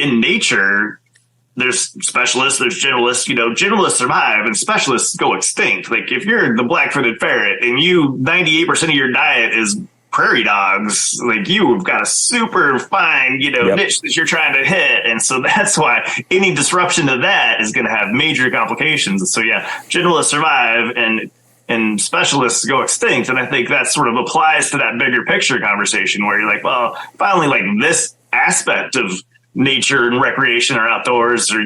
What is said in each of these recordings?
in nature, there's specialists, there's generalists, generalists survive and specialists go extinct. Like if you're the black-footed ferret and 98% of your diet is prairie dogs, like you've got a super fine, niche that you're trying to hit. And so that's why any disruption to that is going to have major complications. And so, generalists survive and specialists go extinct. And I think that sort of applies to that bigger picture conversation where you're like, well, if I only like this aspect of nature and recreation or outdoors or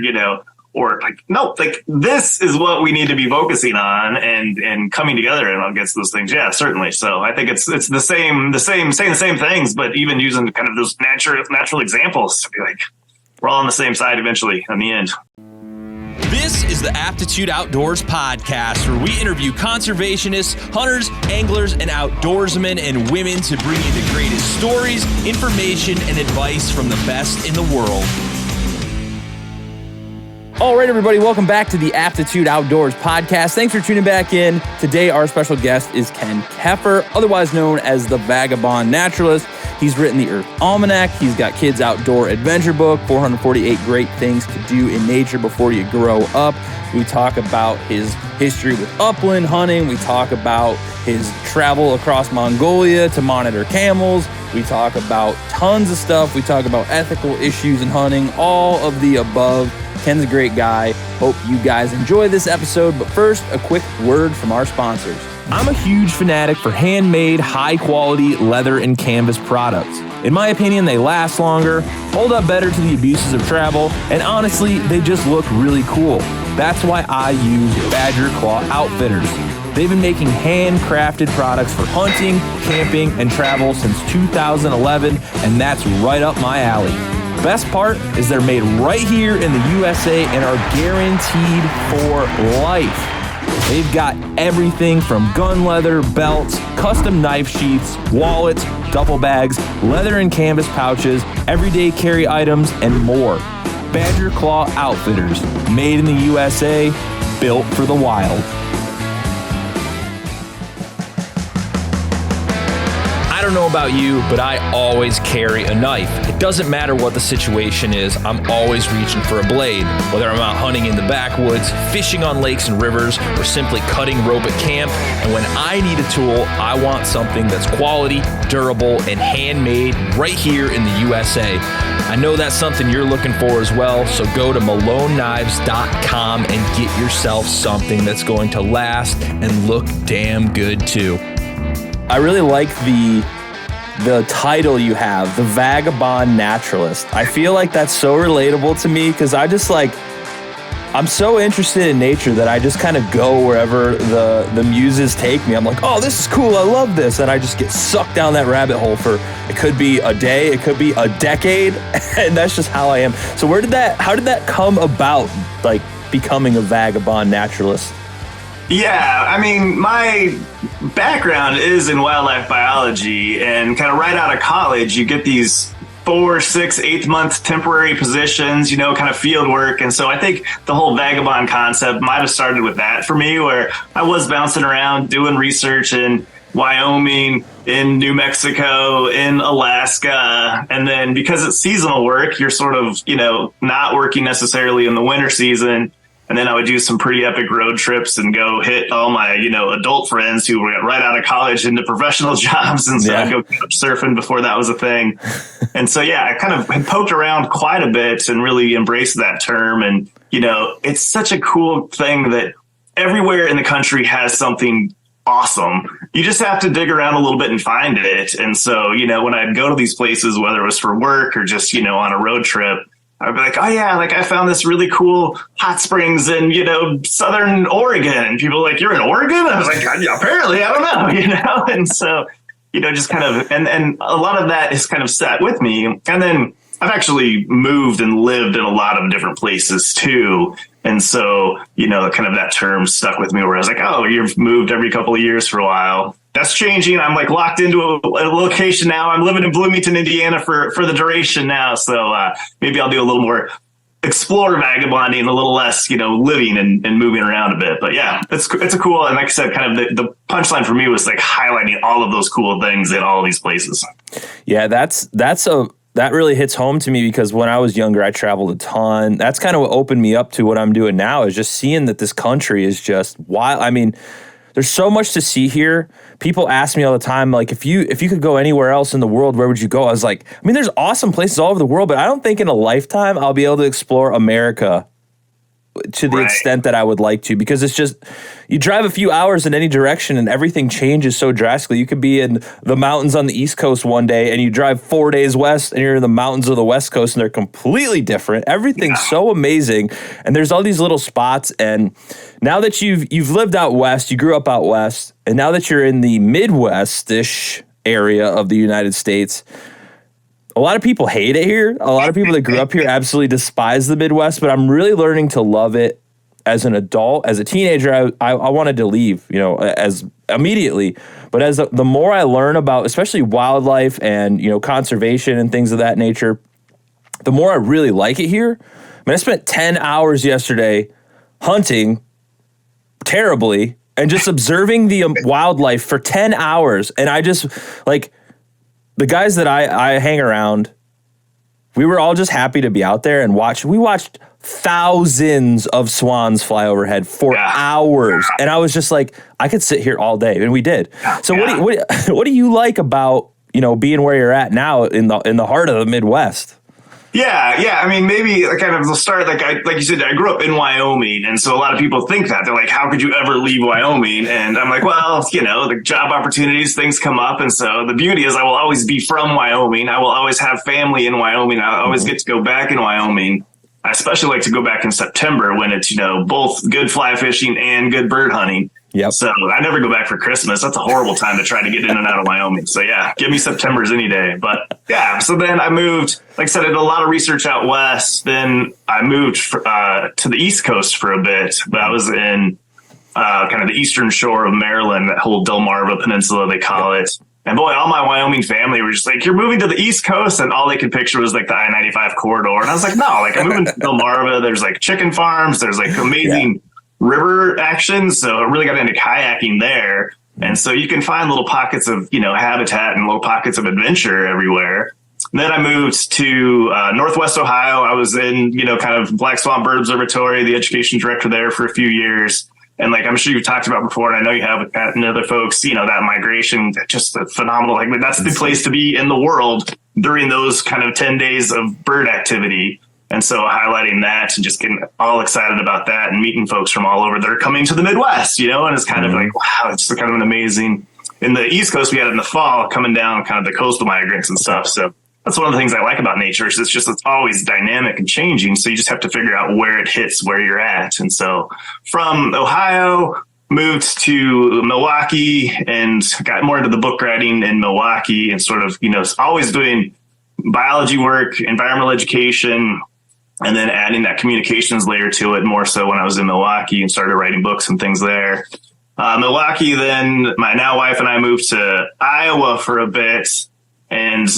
this is what we need to be focusing on and coming together and against those things. Yeah, certainly. So I think it's the same, saying the same things, but even using kind of those natural examples to be like, we're all on the same side eventually in the end. This is the Aptitude Outdoors podcast, where we interview conservationists, hunters, anglers, and outdoorsmen and women to bring you the greatest stories, information, and advice from the best in the world. All right, everybody, welcome back to the Aptitude Outdoors podcast. Thanks for tuning back in. Today, our special guest is Ken Keffer, otherwise known as the Vagabond Naturalist. He's written the Earth Almanac. He's got Kids Outdoor Adventure Book, 448 Great Things to Do in Nature Before You Grow Up. We talk about his history with upland hunting. We talk about his travel across Mongolia to monitor camels. We talk about tons of stuff. We talk about ethical issues in hunting, all of the above. Ken's a great guy. Hope you guys enjoy this episode. But first, a quick word from our sponsors. I'm a huge fanatic for handmade, high-quality leather and canvas products. In my opinion, they last longer, hold up better to the abuses of travel, and honestly, they just look really cool. That's why I use Badger Claw Outfitters. They've been making handcrafted products for hunting, camping, and travel since 2011, and that's right up my alley. Best part is they're made right here in the USA and are guaranteed for life. They've got everything from gun leather, belts, custom knife sheaths, wallets, duffel bags, leather and canvas pouches, everyday carry items, and more. Badger Claw Outfitters, made in the USA, built for the wild. I don't know about you, but I always carry a knife. It doesn't matter what the situation is, I'm always reaching for a blade. Whether I'm out hunting in the backwoods, fishing on lakes and rivers, or simply cutting rope at camp. And when I need a tool, I want something that's quality, durable, and handmade right here in the USA. I know that's something you're looking for as well, so go to maloneknives.com and get yourself something that's going to last and look damn good too. I really like the title you have, the Vagabond Naturalist. I feel like that's so relatable to me because I'm so interested in nature that I just kind of go wherever the muses take me. I'm like, oh, this is cool, I love this. And I just get sucked down that rabbit hole for, it could be a day, it could be a decade, and that's just how I am. So how did that come about, like becoming a vagabond naturalist? Yeah, I mean, my background is in wildlife biology, and kind of right out of college, you get these 4, 6, 8 month temporary positions, kind of field work. And so I think the whole vagabond concept might have started with that for me, where I was bouncing around doing research in Wyoming, in New Mexico, in Alaska. And then because it's seasonal work, you're sort of, not working necessarily in the winter season. And then I would do some pretty epic road trips and go hit all my, adult friends who were right out of college into professional jobs. And so I'd go couch surfing before that was a thing. And so, I kind of had poked around quite a bit and really embraced that term. And, it's such a cool thing that everywhere in the country has something awesome. You just have to dig around a little bit and find it. And so, when I'd go to these places, whether it was for work or just, on a road trip, I'd be like, oh yeah, I found this really cool hot springs in, Southern Oregon. And people are like, you're in Oregon? I was like, yeah, apparently, I don't know, And so, just kind of, and a lot of that is kind of sat with me. And then I've actually moved and lived in a lot of different places too. And so, kind of that term stuck with me where I was like, oh, you've moved every couple of years for a while. That's changing. I'm like locked into a location now. I'm living in Bloomington, Indiana for the duration now. So maybe I'll do a little more explore vagabonding, a little less, living and moving around a bit. But yeah, it's a cool. And like I said, kind of the punchline for me was like highlighting all of those cool things in all of these places. Yeah, that's a that really hits home to me because when I was younger, I traveled a ton. That's kind of what opened me up to what I'm doing now, is just seeing that this country is just wild. I mean, there's so much to see here. People ask me all the time, like, if you could go anywhere else in the world, where would you go? I was like, I mean, there's awesome places all over the world, but I don't think in a lifetime I'll be able to explore America to the extent that I would like to, because it's just, you drive a few hours in any direction and everything changes so drastically. You could be in the mountains on the East Coast one day and you drive 4 days west and you're in the mountains of the West Coast and they're completely different. Everything's so amazing. And there's all these little spots. And now that you've lived out west, you grew up out west, and now that you're in the Midwest-ish area of the United States, a lot of people hate it here. A lot of people that grew up here absolutely despise the Midwest, but I'm really learning to love it as an adult. As a teenager, I wanted to leave, as immediately. But as the more I learn about, especially wildlife and, conservation and things of that nature, the more I really like it here. I mean, I spent 10 hours yesterday hunting terribly and just observing the wildlife for 10 hours. And I just, like, the guys that I hang around, we were all just happy to be out there and watch. We watched thousands of swans fly overhead for hours. And I was just like, I could sit here all day. And we did. So what do you like about, being where you're at now in the heart of the Midwest? Yeah. I mean, maybe kind of the start, like you said, I grew up in Wyoming. And so a lot of people think that. They're like, how could you ever leave Wyoming? And I'm like, well, the job opportunities, things come up. And so the beauty is I will always be from Wyoming. I will always have family in Wyoming. I always get to go back in Wyoming. I especially like to go back in September when it's, both good fly fishing and good bird hunting. Yep. So I never go back for Christmas. That's a horrible time to try to get in and out of Wyoming. So yeah, give me September's any day. But yeah, so then I moved, like I said, I did a lot of research out west. Then I moved to the East Coast for a bit, but I was in kind of the eastern shore of Maryland, that whole Delmarva Peninsula, they call it. And boy, all my Wyoming family were just like, you're moving to the East Coast. And all they could picture was like the I-95 corridor. And I was like, no, like I'm moving to Delmarva. There's like chicken farms. There's like amazing river action. So I really got into kayaking there. And so you can find little pockets of, habitat and little pockets of adventure everywhere. And then I moved to Northwest Ohio. I was in, kind of Black Swamp Bird Observatory, the education director there for a few years. And like, I'm sure you've talked about before, and I know you have with Pat and other folks, that migration, just phenomenal. Like, that's the place to be in the world during those kind of 10 days of bird activity. And so highlighting that and just getting all excited about that and meeting folks from all over that are coming to the Midwest, and it's kind of like, wow, it's kind of an amazing. In the East Coast, we had it in the fall coming down kind of the coastal migrants and stuff. So that's one of the things I like about nature is it's always dynamic and changing. So you just have to figure out where it hits, where you're at. And so from Ohio, moved to Milwaukee and got more into the book writing in Milwaukee and sort of, always doing biology work, environmental education, and then adding that communications layer to it more so when I was in Milwaukee and started writing books and things there. Milwaukee, then my now wife and I moved to Iowa for a bit. And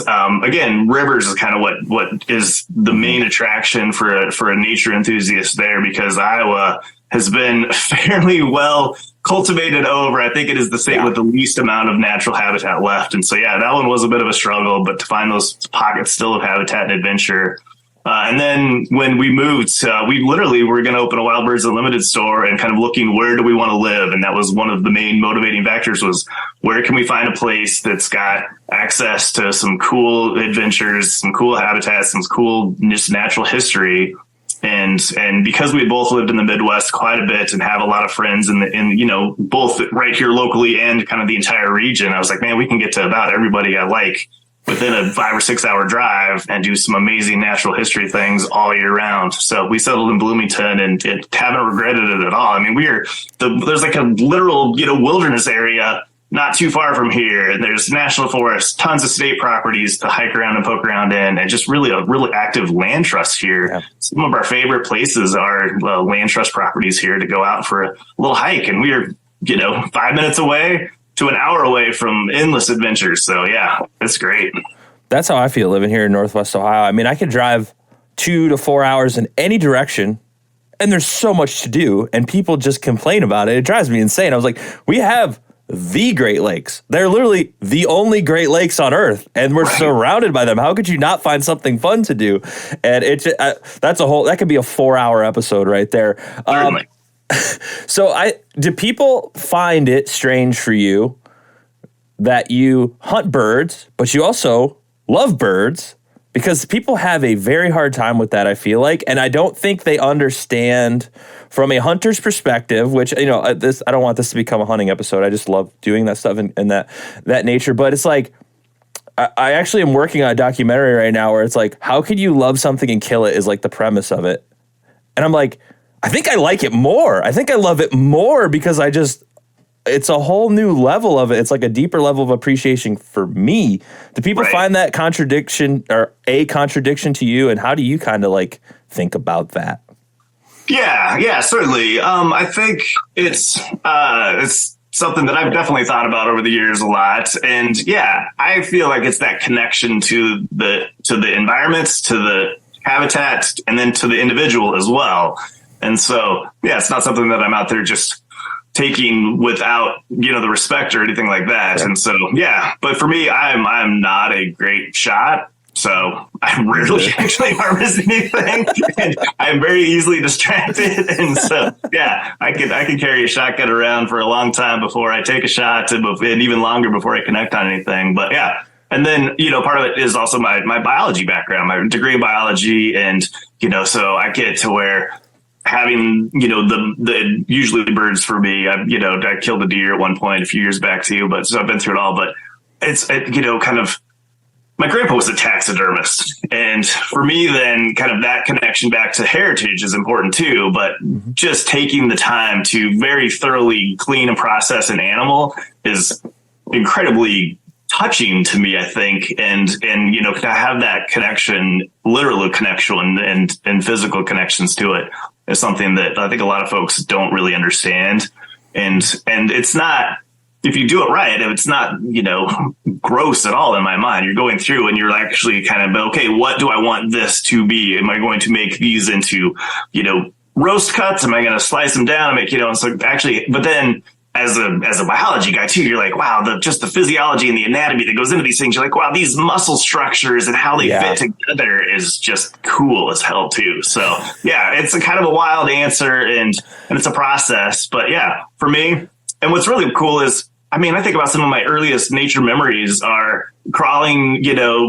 again, rivers is kind of what is the main attraction for a nature enthusiast there, because Iowa has been fairly well cultivated over. I think it is the state with the least amount of natural habitat left. And so, that one was a bit of a struggle, but to find those pockets still of habitat and adventure. And then when we moved, we literally were going to open a Wild Birds Unlimited store and kind of looking, where do we want to live? And that was one of the main motivating factors, was where can we find a place that's got access to some cool adventures, some cool habitats, some cool just natural history. And because we had both lived in the Midwest quite a bit and have a lot of friends in both right here locally and kind of the entire region, I was like, man, we can get to about everybody I like within a 5 or 6 hour drive and do some amazing natural history things all year round. So we settled in Bloomington and haven't regretted it at all. I mean, there's like a literal, wilderness area not too far from here. And there's national forests, tons of state properties to hike around and poke around in, and just really a really active land trust here. Yeah. Some of our favorite places are land trust properties here to go out for a little hike. And we are, 5 minutes away to an hour away from endless adventures. So yeah, it's great. That's how I feel living here in Northwest Ohio. I mean, I could drive 2 to 4 hours in any direction, and there's so much to do, and people just complain about it. It drives me insane. I was like, we have the Great Lakes. They're literally the only Great Lakes on Earth, and we're surrounded by them. How could you not find something fun to do? And that could be a 4-hour episode right there. So do people find it strange for you that you hunt birds, but you also love birds? Because people have a very hard time with that, I feel like, and I don't think they understand from a hunter's perspective, which, I don't want this to become a hunting episode. I just love doing that stuff in that nature. But it's like, I actually am working on a documentary right now where it's like, how can you love something and kill it is like the premise of it. And I'm like, I think I like it more. I think I love it more because it's a whole new level of it. It's like a deeper level of appreciation for me. Do people find that contradiction or a contradiction to you? And how do you kind of like think about that? Yeah, certainly. I think it's something that I've definitely thought about over the years a lot. And yeah, I feel like it's that connection to the environments, to the habitat, and then to the individual as well. And so, yeah, it's not something that I'm out there just taking without, the respect or anything like that. And so, yeah, but for me, I'm not a great shot. So I rarely actually harvest anything, and I'm very easily distracted. And so, yeah, I can carry a shotgun around for a long time before I take a shot, and even longer before I connect on anything. But yeah. And then, part of it is also my biology background, my degree in biology. And, so I get to where having, the usually birds for me, I killed a deer at one point a few years back too, but so I've been through it all, but it's, kind of, my grandpa was a taxidermist. And for me, then kind of that connection back to heritage is important too, but just taking the time to very thoroughly clean and process an animal is incredibly touching to me, I think. And to have that connection, literal connection and physical connections to it is something that I think a lot of folks don't really understand. And it's not, if you do it right, if it's not, gross at all in my mind, you're going through and you're actually kind of, okay, what do I want this to be? Am I going to make these into, roast cuts? Am I going to slice them down and make, and so actually, but then as a biology guy too, you're like, wow, just the physiology and the anatomy that goes into these things. You're like, wow, these muscle structures and how they fit together is just cool as hell too. So yeah, it's a kind of a wild answer and it's a process, but yeah, for me. And what's really cool is, I think about some of my earliest nature memories are crawling,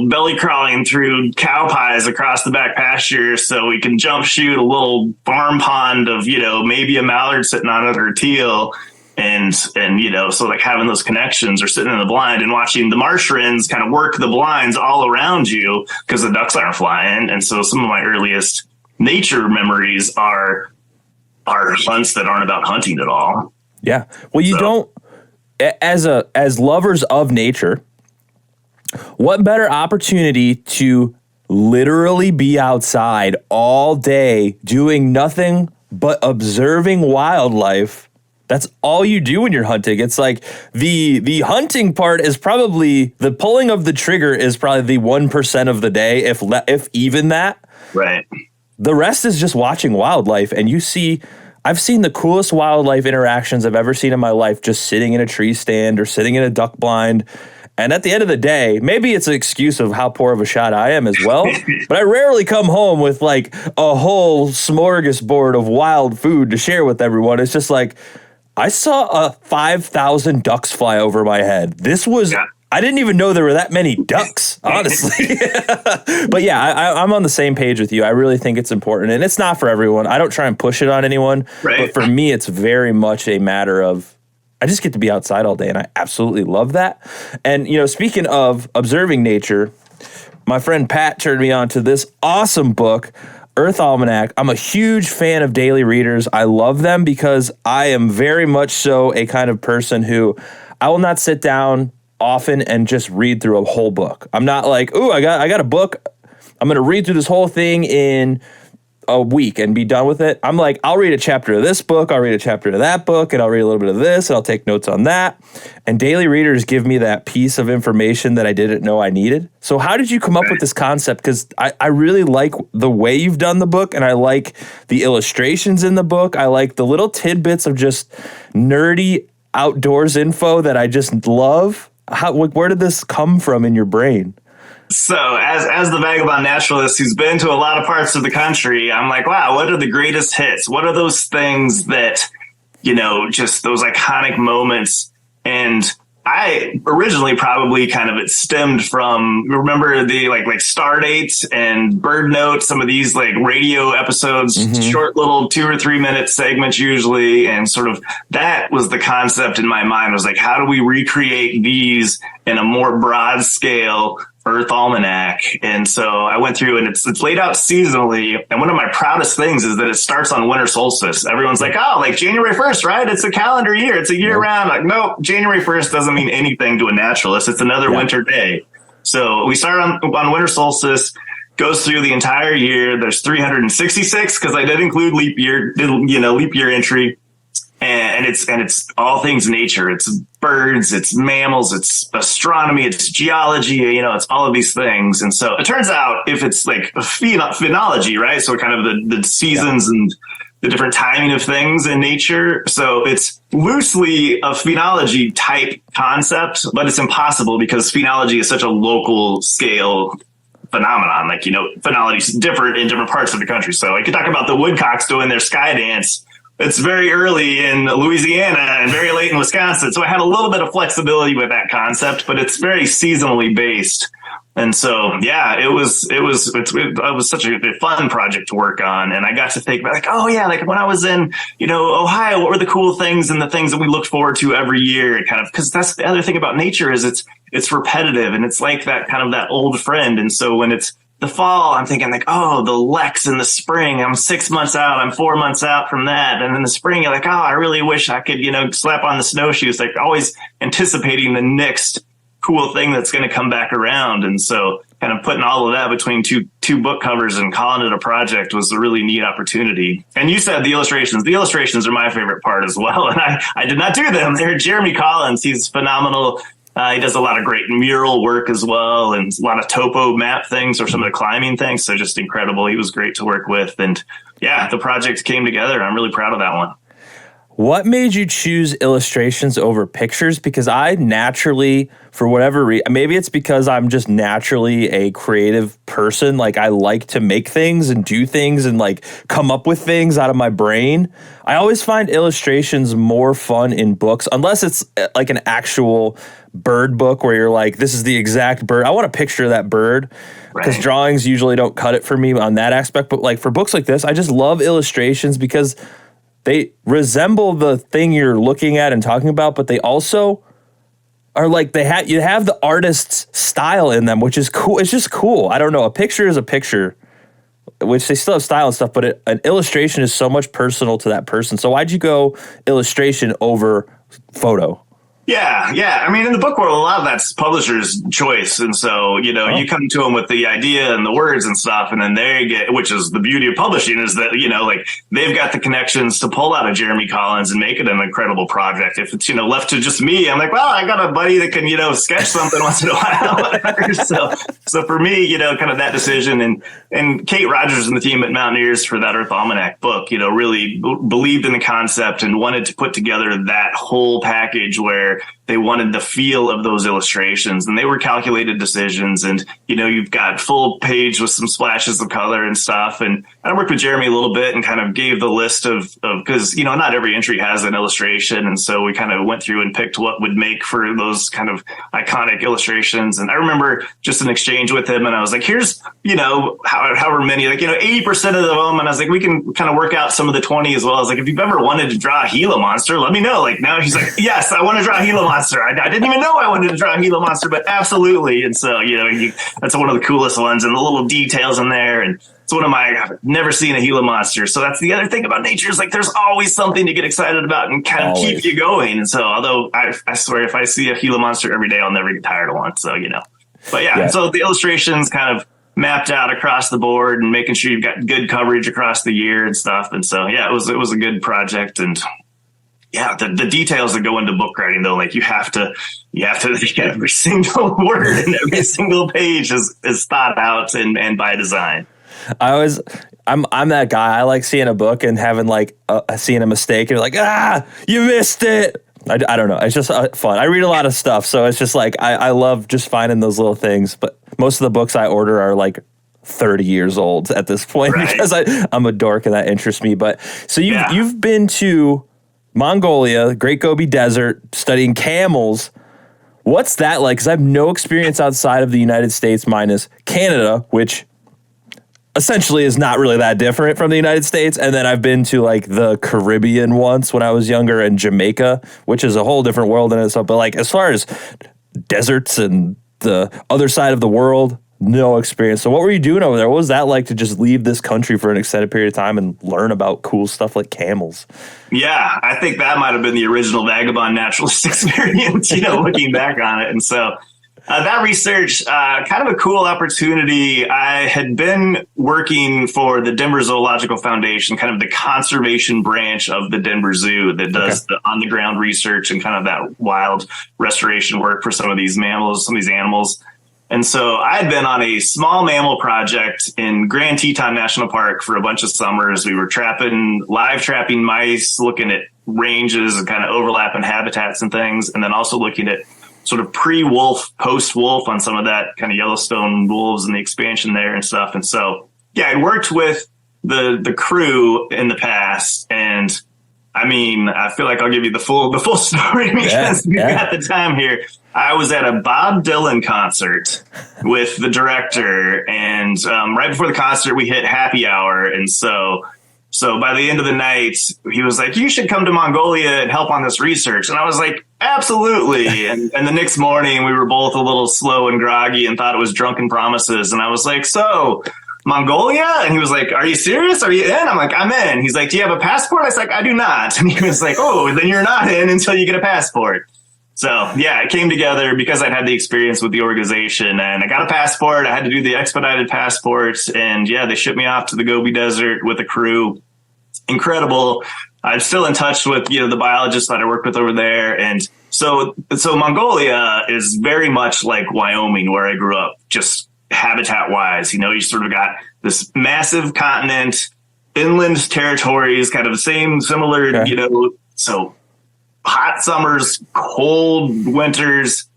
belly crawling through cow pies across the back pasture so we can jump shoot a little farm pond of, maybe a mallard sitting on it or teal. And so like having those connections or sitting in the blind and watching the marsh wrens kind of work the blinds all around you because the ducks aren't flying. And so some of my earliest nature memories are hunts that aren't about hunting at all. Yeah. Well, you don't. As lovers of nature, what better opportunity to literally be outside all day doing nothing but observing wildlife? That's all you do when you're hunting. It's like the hunting part is probably the pulling of the trigger is probably the 1% of the day, if even that. Right. The rest is just watching wildlife, and I've seen the coolest wildlife interactions I've ever seen in my life just sitting in a tree stand or sitting in a duck blind. And at the end of the day, maybe it's an excuse of how poor of a shot I am as well, but I rarely come home with like a whole smorgasbord of wild food to share with everyone. It's just like, I saw 5,000 ducks fly over my head. I didn't even know there were that many ducks, honestly. But yeah, I'm on the same page with you. I really think it's important, and it's not for everyone. I don't try and push it on anyone, but for me, it's very much a matter of, I just get to be outside all day, and I absolutely love that. And, speaking of observing nature, my friend Pat turned me on to this awesome book, Earth Almanac. I'm a huge fan of daily readers. I love them because I am very much so a kind of person who I will not sit down often and just read through a whole book. I'm not like, ooh, I got a book. I'm going to read through this whole thing in a week and be done with it. I'm like, I'll read a chapter of this book. I'll read a chapter of that book, and I'll read a little bit of this, and I'll take notes on that. And daily readers give me that piece of information that I didn't know I needed. So how did you come up with this concept? Because I really like the way you've done the book, and I like the illustrations in the book. I like the little tidbits of just nerdy outdoors info that I just love. Where did this come from in your brain? So as the Vagabond Naturalist who's been to a lot of parts of the country, I'm like, wow, what are the greatest hits? What are those things that, just those iconic moments? And I originally probably it stemmed from, remember the like Star Dates and Bird Notes, some of these radio episodes, short little 2 or 3 minute segments usually. And sort of that was the concept in my mind, was like, how do we recreate these in a more broad scale Earth Almanac? And so I went through, and it's laid out seasonally. And one of my proudest things is that it starts on winter solstice. Everyone's like, oh, like January 1st, right? It's a calendar year. It's a year round. Like, nope, January 1st doesn't mean anything to a naturalist. It's another winter day. So we start on winter solstice, goes through the entire year. There's 366 because I did include leap year entry. And it's all things nature. It's birds, it's mammals, it's astronomy, it's geology, it's all of these things. And so it turns out, if it's like a phenology, right? So kind of the seasons and the different timing of things in nature. So it's loosely a phenology type concept, but it's impossible because phenology is such a local scale phenomenon. Phenology is different in different parts of the country. So I could talk about the woodcocks doing their sky dance. It's very early in Louisiana and very late in Wisconsin. So I had a little bit of flexibility with that concept, but it's very seasonally based. And so, yeah, it was such a fun project to work on. And I got to think about when I was in, Ohio, what were the cool things and the things that we looked forward to every year? Because that's the other thing about nature, is it's repetitive, and it's like that kind of that old friend. And so when it's the fall, I'm thinking the leks in the spring. I'm 6 months out. I'm 4 months out from that. And in the spring, you're like, I really wish I could, slap on the snowshoes. Like, always anticipating the next cool thing that's going to come back around. And so kind of putting all of that between two book covers and calling it a project was a really neat opportunity. And you said the illustrations. The illustrations are my favorite part as well. And I did not do them. They're Jeremy Collins. He's phenomenal. He does a lot of great mural work as well, and a lot of topo map things or some of the climbing things. So just incredible. He was great to work with. And yeah, the project came together. I'm really proud of that one. What made you choose illustrations over pictures? Because I naturally, for whatever reason, maybe it's because I'm just naturally a creative person. Like, I like to make things and do things and come up with things out of my brain. I always find illustrations more fun in books, unless it's like an actual bird book where you're like, this is the exact bird. I want to picture that bird, because drawings usually don't cut it for me on that aspect. But for books like this, I just love illustrations because they resemble the thing you're looking at and talking about, but they also are you have the artist's style in them, which is cool. It's just cool. I don't know. A picture is a picture, which they still have style and stuff, but an illustration is so much personal to that person. So why'd you go illustration over photo? Yeah. I mean, in the book world, a lot of that's publisher's choice. And so, you come to them with the idea and the words and stuff, and then they get, which is the beauty of publishing, is that, they've got the connections to pull out a Jeremy Collins and make it an incredible project. If it's, left to just me, I'm like, well, I got a buddy that can, sketch something once in a while, whatever. So for me, kind of that decision, and Kate Rogers and the team at Mountaineers for that Earth Almanac book, really believed in the concept and wanted to put together that whole package where they wanted the feel of those illustrations, and they were calculated decisions. And, you've got full page with some splashes of color and stuff. And I worked with Jeremy a little bit and kind of gave the list of because, not every entry has an illustration. And so we kind of went through and picked what would make for those kind of iconic illustrations. And I remember just an exchange with him, and I was like, here's, however many, 80% of them. And I was like, we can kind of work out some of the 20 as well. I was like, if you've ever wanted to draw a Gila monster, let me know. Now he's like, yes, I want to draw a Gila monster. I didn't even know I wanted to draw a Gila monster, but absolutely. And so, that's one of the coolest ones, and the little details in there. And it's I've never seen a Gila monster. So that's the other thing about nature, is there's always something to get excited about and kind of keep you going. And so, although I swear, if I see a Gila monster every day, I'll never get tired of one. So, but yeah. So the illustrations kind of mapped out across the board and making sure you've got good coverage across the year and stuff. And so, yeah, it was a good project. And yeah, the details that go into book writing, though, you have to every single word and every single page is thought out and by design. I'm that guy. I like seeing a book and having seeing a mistake and you missed it. I don't know. It's just fun. I read a lot of stuff, so it's just like I love just finding those little things. But most of the books I order are like 30 years old at this point because I'm a dork and that interests me. But so you've been to Mongolia, the Great Gobi Desert, studying camels. What's that like? Because I have no experience outside of the United States minus Canada, which essentially is not really that different from the United States. And then I've been to like the Caribbean once when I was younger, and Jamaica, which is a whole different world in itself. But like as far as deserts and the other side of the world, no experience. So what were you doing over there? What was that like to just leave this country for an extended period of time and learn about cool stuff like camels? Yeah, I think that might have been the original Vagabond Naturalist experience, looking back on it. And so that research, kind of a cool opportunity. I had been working for the Denver Zoological Foundation, kind of the conservation branch of the Denver Zoo that does the on-the-ground research and kind of that wild restoration work for some of these mammals, some of these animals. And so I had been on a small mammal project in Grand Teton National Park for a bunch of summers. We were live trapping mice, looking at ranges and kind of overlapping habitats and things, and then also looking at sort of pre-wolf, post-wolf on some of that kind of Yellowstone wolves and the expansion there and stuff. And so, yeah, I worked with the crew in the past, and I mean, I feel like I'll give you the full story because we've got the time here. I was at a Bob Dylan concert with the director, and right before the concert, we hit happy hour. And so by the end of the night, he was like, "You should come to Mongolia and help on this research." And I was like, "Absolutely." And the next morning, we were both a little slow and groggy and thought it was drunken promises. And I was like, "So, Mongolia?" And he was like, "Are you serious? Are you in?" I'm like, "I'm in." He's like, "Do you have a passport?" I was like, "I do not." And he was like, "Oh, then you're not in until you get a passport." So, yeah, it came together because I'd had the experience with the organization, and I got a passport. I had to do the expedited passport, and yeah, they shipped me off to the Gobi Desert with a crew. Incredible. I'm still in touch with, the biologists that I worked with over there. And so Mongolia is very much like Wyoming, where I grew up, just habitat wise. You sort of got this massive continent, inland territories, kind of the similar, so hot summers, cold winters.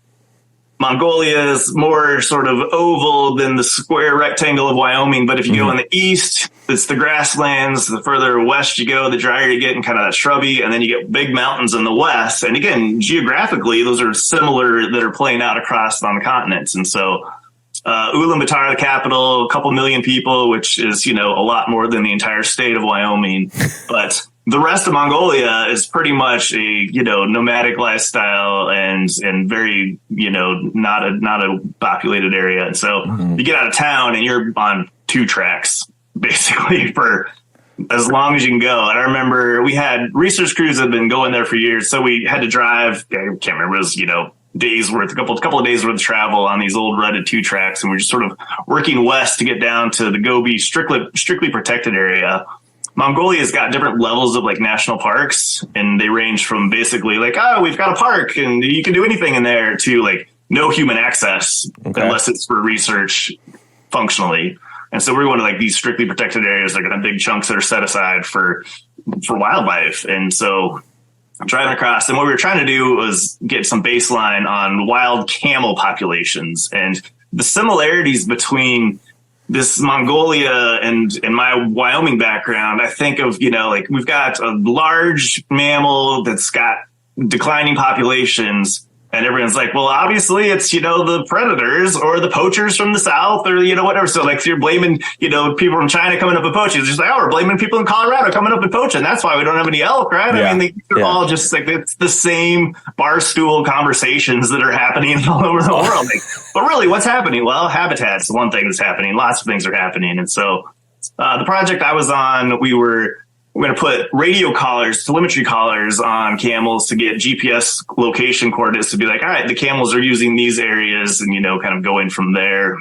Mongolia is more sort of oval than the square rectangle of Wyoming. But if you go in the east, it's the grasslands. The further west you go, the drier you get and kind of that shrubby. And then you get big mountains in the west. And again, geographically, those are similar that are playing out across on the continents. And so Ulaanbaatar, the capital, a couple million people, which is, a lot more than the entire state of Wyoming. But the rest of Mongolia is pretty much a, nomadic lifestyle and very, not a populated area. And so you get out of town and you're on 2 tracks basically for as long as you can go. And I remember we had research crews that had been going there for years. So we had to drive, I can't remember, it was, days worth, a couple of days worth of travel on these old rutted 2 tracks. And we're just sort of working west to get down to the Gobi strictly protected area. Mongolia's got different levels of like national parks, and they range from basically like, oh, we've got a park and you can do anything in there, to like no human access unless it's for research functionally. And so we're going to like these strictly protected areas. They're going to have big chunks that are set aside for wildlife. And so I'm driving across, and what we were trying to do was get some baseline on wild camel populations and the similarities between this Mongolia and my Wyoming background. I think of, like we've got a large mammal that's got declining populations, and everyone's like, well, obviously it's, the predators or the poachers from the south or, whatever. So like, if you're blaming, people from China coming up and poaching, it's just like, oh, we're blaming people in Colorado coming up and poaching. That's why we don't have any elk, right? Yeah. I mean, they're all just like, it's the same barstool conversations that are happening all over the world. Like, but really, what's happening? Well, habitat's the one thing that's happening. Lots of things are happening. And so the project I was on, we're going to put radio collars, telemetry collars on camels to get GPS location coordinates to be like, all right, the camels are using these areas and, kind of going from there.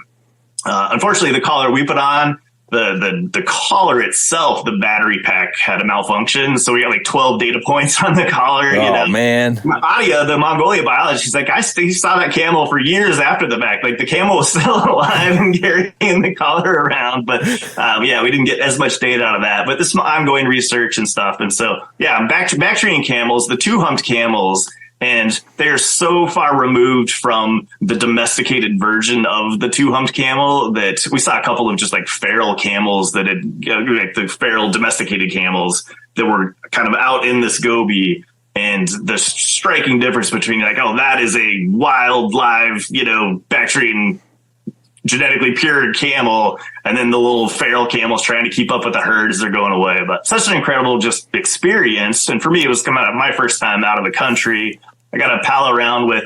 Unfortunately, the collar we put on the collar itself, the battery pack had a malfunction. So we got like 12 data points on the collar. Oh, man. Adia, the Mongolia biologist, she's like, he saw that camel for years after the fact. Like the camel was still alive and carrying the collar around. But yeah, we didn't get as much data out of that. But this is ongoing research and stuff. And so, yeah, Bactrian camels, the two-humped camels, and they're so far removed from the domesticated version of the two-humped camel that we saw a couple of just like feral camels that had, like the feral domesticated camels that were kind of out in this Gobi. And the striking difference between like, oh, that is a wild, live, Bactrian genetically pure camel, and then the little feral camels trying to keep up with the herd as they're going away. But such an incredible just experience. And for me, it was coming out of my first time out of the country. I got to pal around with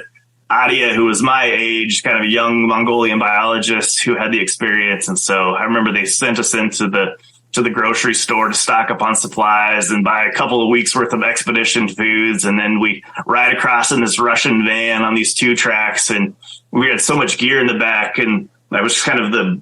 Adia, who was my age, kind of a young Mongolian biologist who had the experience. And so I remember they sent us into the grocery store to stock up on supplies and buy a couple of weeks worth of expedition foods. And then we ride across in this Russian van on these 2 tracks, and we had so much gear in the back, and that was just kind of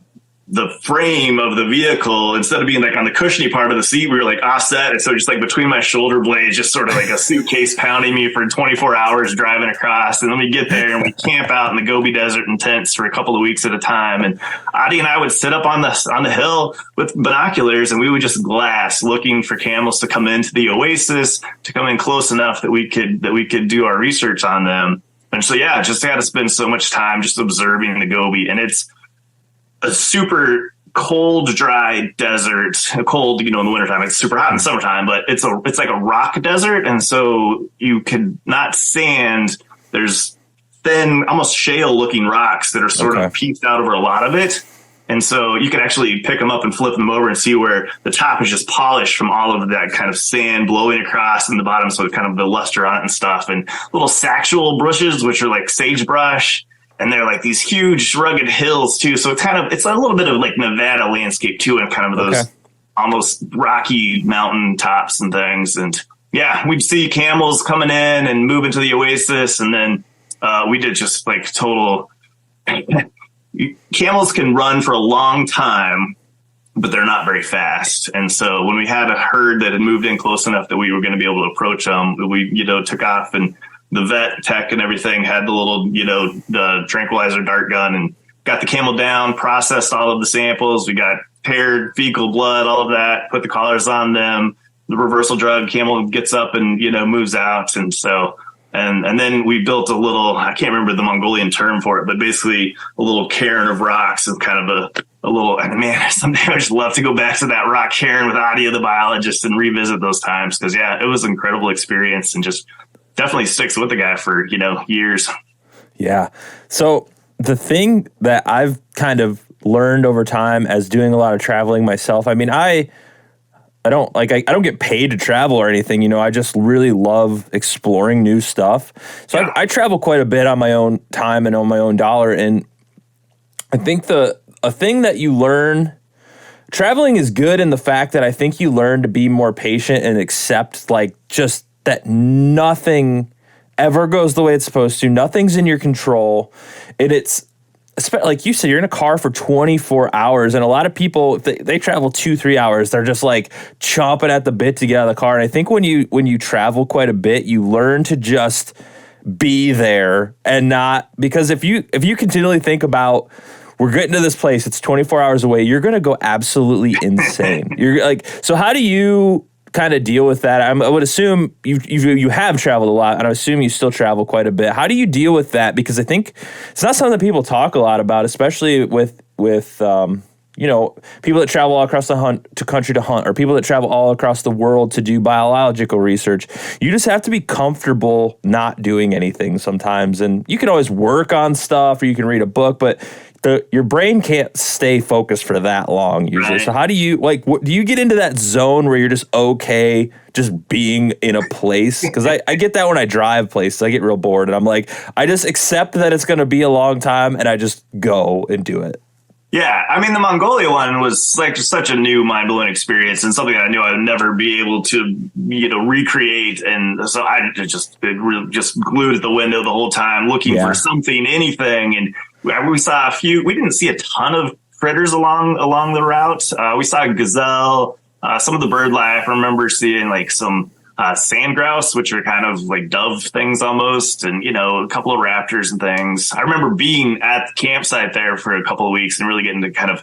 the frame of the vehicle. Instead of being like on the cushiony part of the seat, we were like offset. And so just like between my shoulder blades, just sort of like a suitcase pounding me for 24 hours driving across. And then we get there and we camp out in the Gobi Desert in tents for a couple of weeks at a time. And Adi and I would sit up on the hill with binoculars, and we would just glass looking for camels to come into the oasis, to come in close enough that we could do our research on them. And so, yeah, just had to spend so much time just observing the Gobi. And it's a super cold, dry desert. Cold, in the wintertime. It's super hot in the summertime, but it's like a rock desert. And so you could not sand. There's thin, almost shale looking rocks that are sort of pieced out over a lot of it. And so you can actually pick them up and flip them over and see where the top is just polished from all of that kind of sand blowing across in the bottom. So kind of the luster on it and stuff, and little sexual bushes, which are like sagebrush. And they're like these huge rugged hills too. So it's a little bit of like Nevada landscape too, and kind of those almost rocky mountain tops and things. And yeah, we'd see camels coming in and move into the oasis. And then we did just like total camels can run for a long time, but they're not very fast. And so when we had a herd that had moved in close enough that we were going to be able to approach them, we, took off, and the vet tech and everything had the little, the tranquilizer dart gun, and got the camel down, processed all of the samples. We got paired fecal blood, all of that, put the collars on them, the reversal drug, camel gets up and, moves out. And so, and then we built a little, I can't remember the Mongolian term for it, but basically a little cairn of rocks, and kind of a little, and man, someday I just love to go back to that rock cairn with Adia, the biologist, and revisit those times. Cause yeah, it was an incredible experience, and just definitely sticks with the guy for, years. Yeah. So the thing that I've kind of learned over time as doing a lot of traveling myself, I mean, I don't get paid to travel or anything, I just really love exploring new stuff. So yeah. I travel quite a bit on my own time and on my own dollar. And I think a thing that you learn, traveling is good in the fact that I think you learn to be more patient and accept just that nothing ever goes the way it's supposed to. Nothing's in your control. And it's, like you said, you're in a car for 24 hours. And a lot of people, they travel 2-3 hours. They're just like chomping at the bit to get out of the car. And I think when you travel quite a bit, you learn to just be there and not, because if you continually think about, we're getting to this place, it's 24 hours away, you're going to go absolutely insane. You're like, so how do you kind of deal with that? I would assume you have traveled a lot, and I assume you still travel quite a bit. How do you deal with that? Because I think it's not something that people talk a lot about, especially with people that travel all across the country to hunt, or people that travel all across the world to do biological research. You just have to be comfortable not doing anything sometimes, and you can always work on stuff, or you can read a book, but your brain can't stay focused for that long usually. Right. So how do you, do you get into that zone where you're just okay just being in a place? Because I get that when I drive places. I get real bored, and I'm like, I just accept that it's going to be a long time, and I just go and do it. Yeah, I mean, the Mongolia one was just such a new, mind-blowing experience, and something I knew I would never be able to, recreate. And so I just glued at the window the whole time, looking for something, anything. And we saw we didn't see a ton of critters along the route. We saw a gazelle, some of the bird life. I remember seeing like some sand grouse, which are kind of like dove things almost, and a couple of raptors and things. I remember being at the campsite there for a couple of weeks and really getting to kind of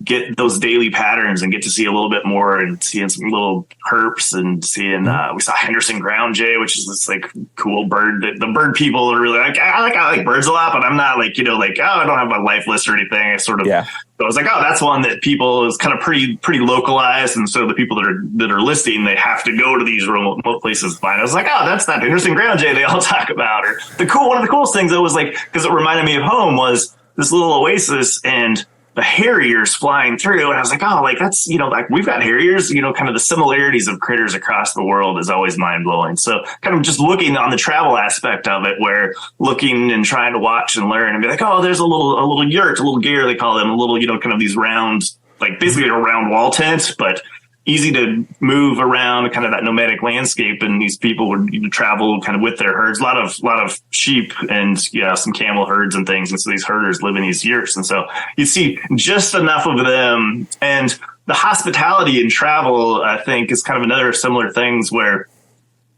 get those daily patterns and get to see a little bit more, and seeing some little herps, and seeing we saw Henderson ground jay, which is this like cool bird that the bird people are really like. I like birds a lot, but I'm not like like, oh, I don't have my life list or anything. I sort of So I was like, oh, that's one that people is kind of pretty localized, and so the people that are listing, they have to go to these remote places to find. I was like, oh, that's that Henderson ground jay they all talk about. Or one of the coolest things that was like, because it reminded me of home, was this little oasis and the harriers flying through, and I was like, oh, like that's like we've got harriers. Kind of the similarities of critters across the world is always mind blowing. So kind of just looking on the travel aspect of it, where looking and trying to watch and learn and be like, oh, there's a little yurt, a little gear they call them, a little kind of these round, like basically a round wall tent, but easy to move around, kind of that nomadic landscape. And these people would travel kind of with their herds, a lot of sheep and some camel herds and things. And so these herders live in these yurts. And so you see just enough of them. And the hospitality and travel, I think, is kind of another similar things where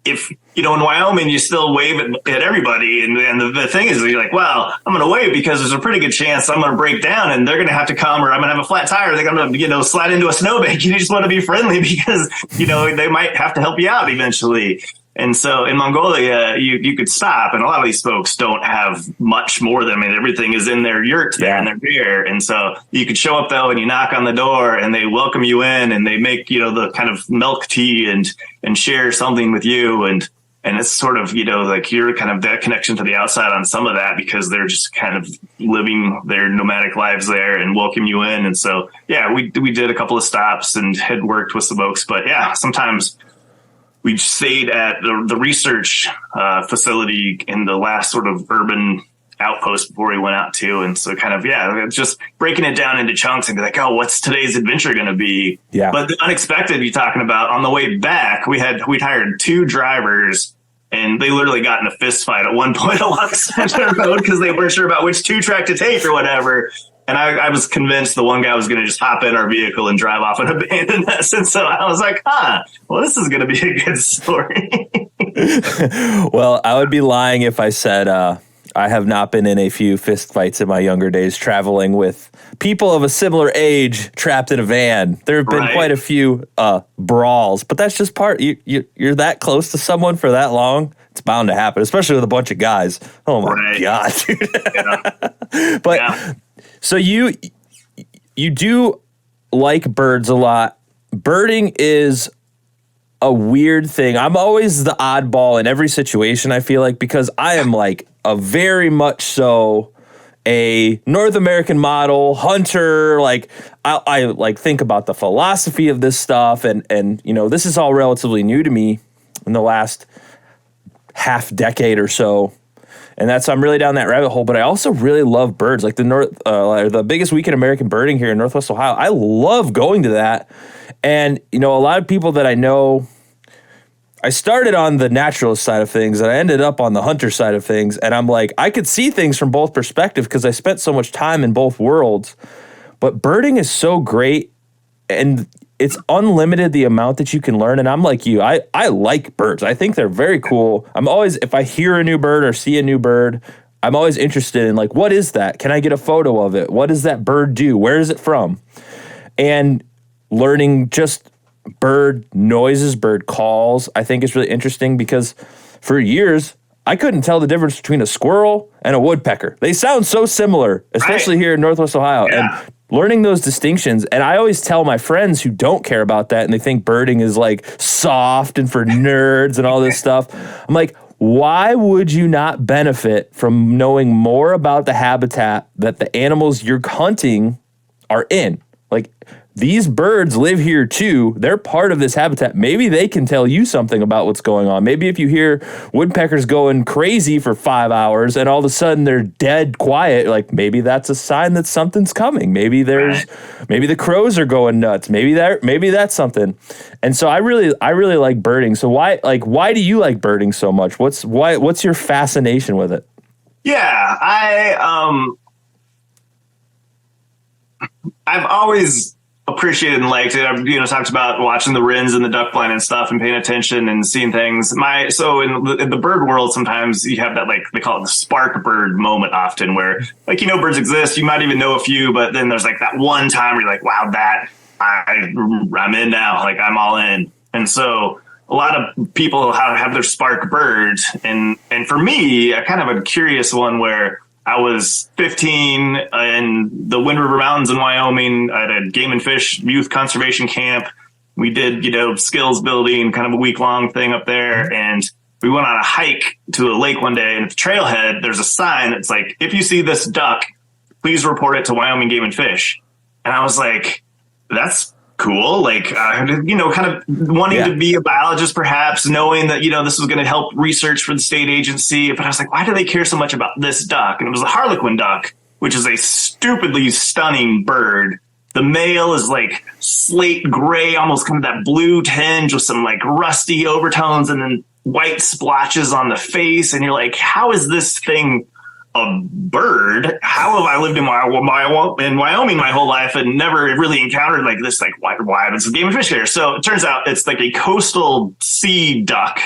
if, in Wyoming, you still wave at everybody. And the thing is, you're like, well, I'm going to wave because there's a pretty good chance I'm going to break down and they're going to have to come, or I'm going to have a flat tire. They're going to, slide into a snowbank. You just want to be friendly because, they might have to help you out eventually. And so in Mongolia, you could stop, and a lot of these folks don't have much more than, everything is in their yurt there and their gear. And so you could show up though, and you knock on the door and they welcome you in, and they make, the kind of milk tea and share something with you. And it's sort of, like you're kind of that connection to the outside on some of that, because they're just kind of living their nomadic lives there and welcome you in. And so, we did a couple of stops and had worked with some folks, but sometimes we stayed at the research facility in the last sort of urban outpost before we went out too. And so kind of, just breaking it down into chunks and be like, oh, what's today's adventure going to be? Yeah. But the unexpected you're talking about, on the way back, we'd hired 2 drivers, and they literally got in a fist fight at one point along the center of the road because they weren't sure about which 2-track to take or whatever. And I was convinced the one guy was going to just hop in our vehicle and drive off and abandon us. And so I was like, well, this is going to be a good story. Well, I would be lying if I said I have not been in a few fist fights in my younger days traveling with people of a similar age trapped in a van. There have been quite a few brawls, but that's just part. You're that close to someone for that long. It's bound to happen, especially with a bunch of guys. Oh, my God, dude. But so you do like birds a lot. Birding is a weird thing. I'm always the oddball in every situation, I feel like, because I am like a very much so a North American model hunter. Like I like think about the philosophy of this stuff, and this is all relatively new to me in the last half decade or so. And I'm really down that rabbit hole, but I also really love birds. Like the biggest weekend American birding here in Northwest Ohio. I love going to that. And, a lot of people that I know, I started on the naturalist side of things and I ended up on the hunter side of things. And I'm like, I could see things from both perspectives because I spent so much time in both worlds. But birding is so great, and it's unlimited the amount that you can learn. And I'm like you, I like birds. I think they're very cool. I'm always, if I hear a new bird or see a new bird, I'm always interested in like, what is that? Can I get a photo of it? What does that bird do? Where is it from? And learning just bird noises, bird calls, I think is really interesting, because for years, I couldn't tell the difference between a squirrel and a woodpecker. They sound so similar, especially here in Northwest Ohio. Yeah. And learning those distinctions, and I always tell my friends who don't care about that and they think birding is like soft and for nerds and all this stuff, I'm like, why would you not benefit from knowing more about the habitat that the animals you're hunting are in? Like, these birds live here too. They're part of this habitat. Maybe they can tell you something about what's going on. Maybe if you hear woodpeckers going crazy for 5 hours and all of a sudden they're dead quiet, like maybe that's a sign that something's coming. Maybe maybe the crows are going nuts. Maybe that's something. And so I really like birding. So why do you like birding so much? What's your fascination with it? Yeah, I've always appreciated and liked it. I've talked about watching the wrens and the duck blind and stuff and paying attention and seeing things. So in the bird world, sometimes you have that, like they call it the spark bird moment often, where birds exist. You might even know a few, but then there's like that one time where you're like, wow, I'm in now. Like I'm all in. And so a lot of people have their spark birds. And for me, I kind of a curious one where I was 15 in the Wind River Mountains in Wyoming at a game and fish youth conservation camp. We did, skills building, kind of a week-long thing up there. And we went on a hike to a lake one day, and at the trailhead, there's a sign that's like, if you see this duck, please report it to Wyoming Game and Fish. And I was like, that's cool. Like, kind of wanting to be a biologist, perhaps knowing that, this was going to help research for the state agency. But I was like, why do they care so much about this duck? And it was a harlequin duck, which is a stupidly stunning bird. The male is like slate gray, almost kind of that blue tinge with some like rusty overtones and then white splotches on the face. And you're like, how is this thing a bird? How have I lived in Wyoming my whole life and never really encountered like this, like why it's a game and fish there? So it turns out it's like a coastal sea duck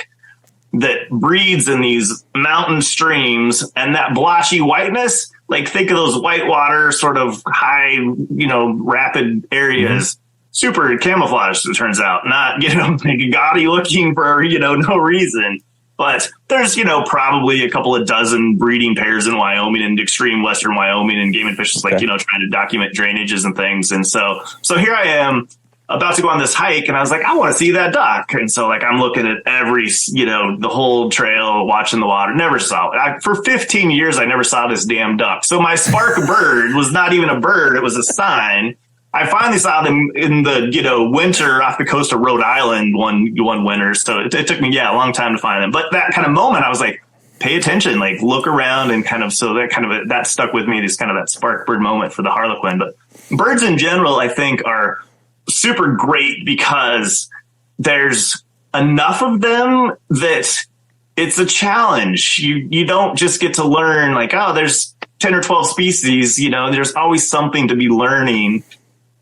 that breeds in these mountain streams, and that blotchy whiteness, like think of those whitewater sort of high, rapid areas, super camouflaged, it turns out, not, like gaudy looking for, no reason. But there's, probably a couple of dozen breeding pairs in Wyoming and extreme western Wyoming, and Game and Fish is like, trying to document drainages and things. And so here I am about to go on this hike, and I was like, I want to see that duck. And so like, I'm looking at every, the whole trail, watching the water, never saw it. For 15 years, I never saw this damn duck. So my spark bird was not even a bird. It was a sign. I finally saw them in the, winter off the coast of Rhode Island one winter. So it took me, a long time to find them. But that kind of moment, I was like, pay attention, like look around, and kind of, so that stuck with me, this kind of that spark bird moment for the harlequin. But birds in general, I think, are super great because there's enough of them that it's a challenge. You don't just get to learn like, oh, there's 10 or 12 species, there's always something to be learning.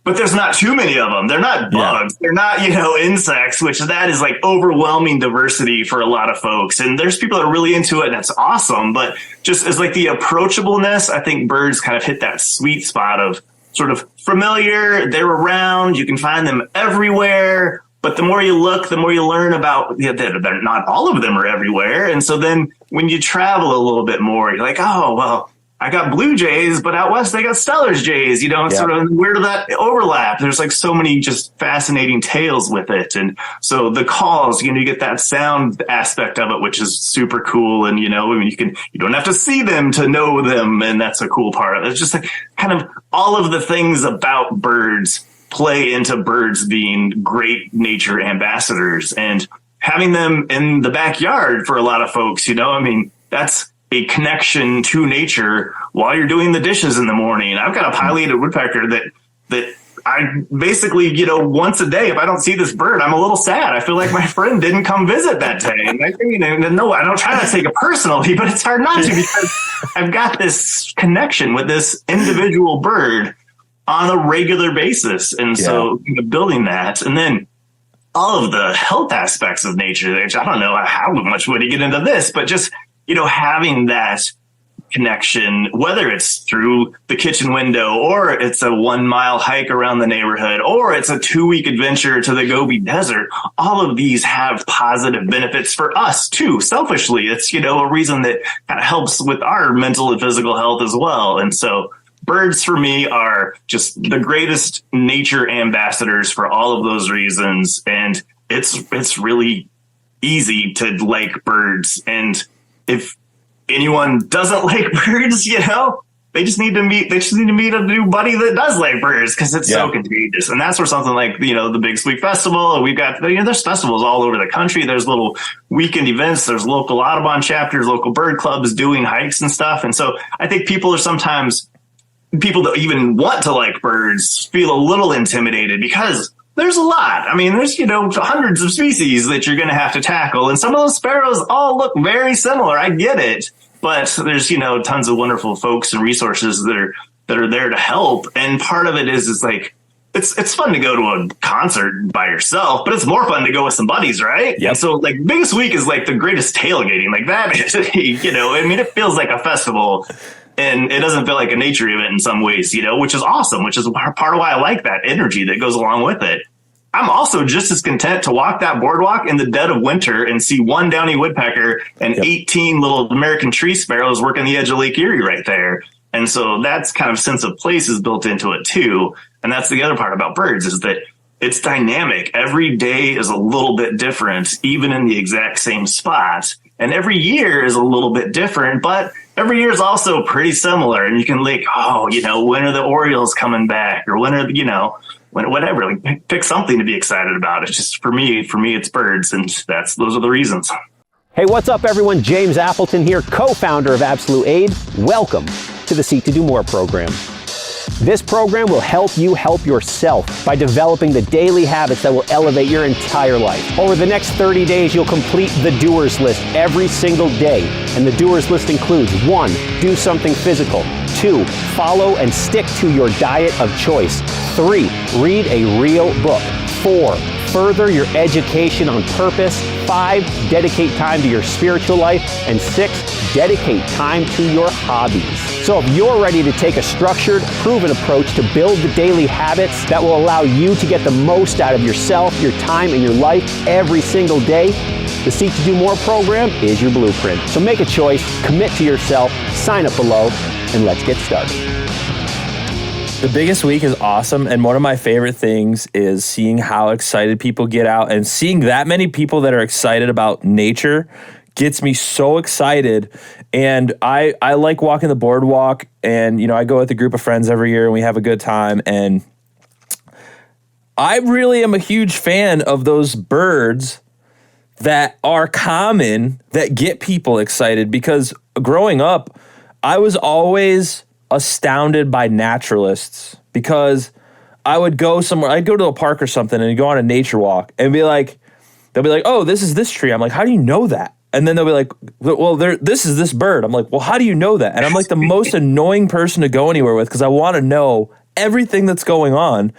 But there's not too many of them. They're not bugs. They're not, insects, which that is like overwhelming diversity for a lot of folks. And there's people that are really into it, and that's awesome. But just as like the approachableness, I think birds kind of hit that sweet spot of sort of familiar. They're around. You can find them everywhere. But the more you look, the more you learn about, they're not all of them are everywhere. And so then when you travel a little bit more, you're like, oh, well, I got blue jays, but out west they got Steller's jays, sort of where did that overlap? There's like so many just fascinating tales with it. And so the calls, you get that sound aspect of it, which is super cool. And, you don't have to see them to know them. And that's a cool part of it. It's just like kind of all of the things about birds play into birds being great nature ambassadors, and having them in the backyard for a lot of folks, that's a connection to nature while you're doing the dishes in the morning. I've got a pileated woodpecker that I basically, once a day, if I don't see this bird, I'm a little sad. I feel like my friend didn't come visit that day. And no, I don't try not to take it personally, but it's hard not to, because I've got this connection with this individual bird on a regular basis. And so building that, and then all of the health aspects of nature, I don't know how much would you get into this, but just, having that connection, whether it's through the kitchen window, or it's a 1 mile hike around the neighborhood, or it's a 2-week adventure to the Gobi Desert, all of these have positive benefits for us too. Selfishly, it's, a reason that kind of helps with our mental and physical health as well. And so birds for me are just the greatest nature ambassadors for all of those reasons. And it's really easy to like birds. And if anyone doesn't like birds, they just need to meet a new buddy that does like birds, because it's so contagious. And that's where something like, the Big Sweet Festival, we've got, there's festivals all over the country. There's little weekend events. There's local Audubon chapters, local bird clubs doing hikes and stuff. And so I think people that even want to like birds feel a little intimidated, because there's a lot. I mean, there's, hundreds of species that you're going to have to tackle. And some of those sparrows all look very similar. I get it. But there's, tons of wonderful folks and resources that that are there to help. And part of it is like, it's fun to go to a concert by yourself, but it's more fun to go with some buddies, right? Yep. And so like biggest week is like the greatest tailgating. Like that, I mean, it feels like a festival and it doesn't feel like a nature event in some ways, which is awesome, which is part of why I like that energy that goes along with it. I'm also just as content to walk that boardwalk in the dead of winter and see one downy woodpecker and 18 little American tree sparrows working the edge of Lake Erie right there. And so that's kind of sense of place is built into it too. And that's the other part about birds is that it's dynamic. Every day is a little bit different, even in the exact same spot. And every year is a little bit different, but every year is also pretty similar. And you can like, when are the Orioles coming back? Or when are, whatever, like pick something to be excited about. It's just for me, it's birds. And those are the reasons. Hey, what's up everyone? James Appleton here, co-founder of Absolute Aid. Welcome to the Seek to Do More program. This program will help you help yourself by developing the daily habits that will elevate your entire life. Over the next 30 days, you'll complete the doers list every single day. And the doers list includes 1, do something physical. 2, follow and stick to your diet of choice. 3, read a real book. 4, further your education on purpose. 5, dedicate time to your spiritual life. And 6, dedicate time to your hobbies. So if you're ready to take a structured, proven approach to build the daily habits that will allow you to get the most out of yourself, your time, and your life every single day, the Seek to Do More program is your blueprint. So make a choice, commit to yourself, sign up below, and let's get started. The biggest week is awesome, and one of my favorite things is seeing how excited people get out, and seeing that many people that are excited about nature gets me so excited. And I like walking the boardwalk, and I go with a group of friends every year and we have a good time. And I really am a huge fan of those birds that are common that get people excited, because growing up, I was always astounded by naturalists, because I would go somewhere, I'd go to a park or something and go on a nature walk and they'll be like, oh, this is this tree. I'm like, how do you know that? And then they'll be like, well, this is this bird. I'm like, well, how do you know that? And I'm like the most annoying person to go anywhere with, because I want to know everything that's going on.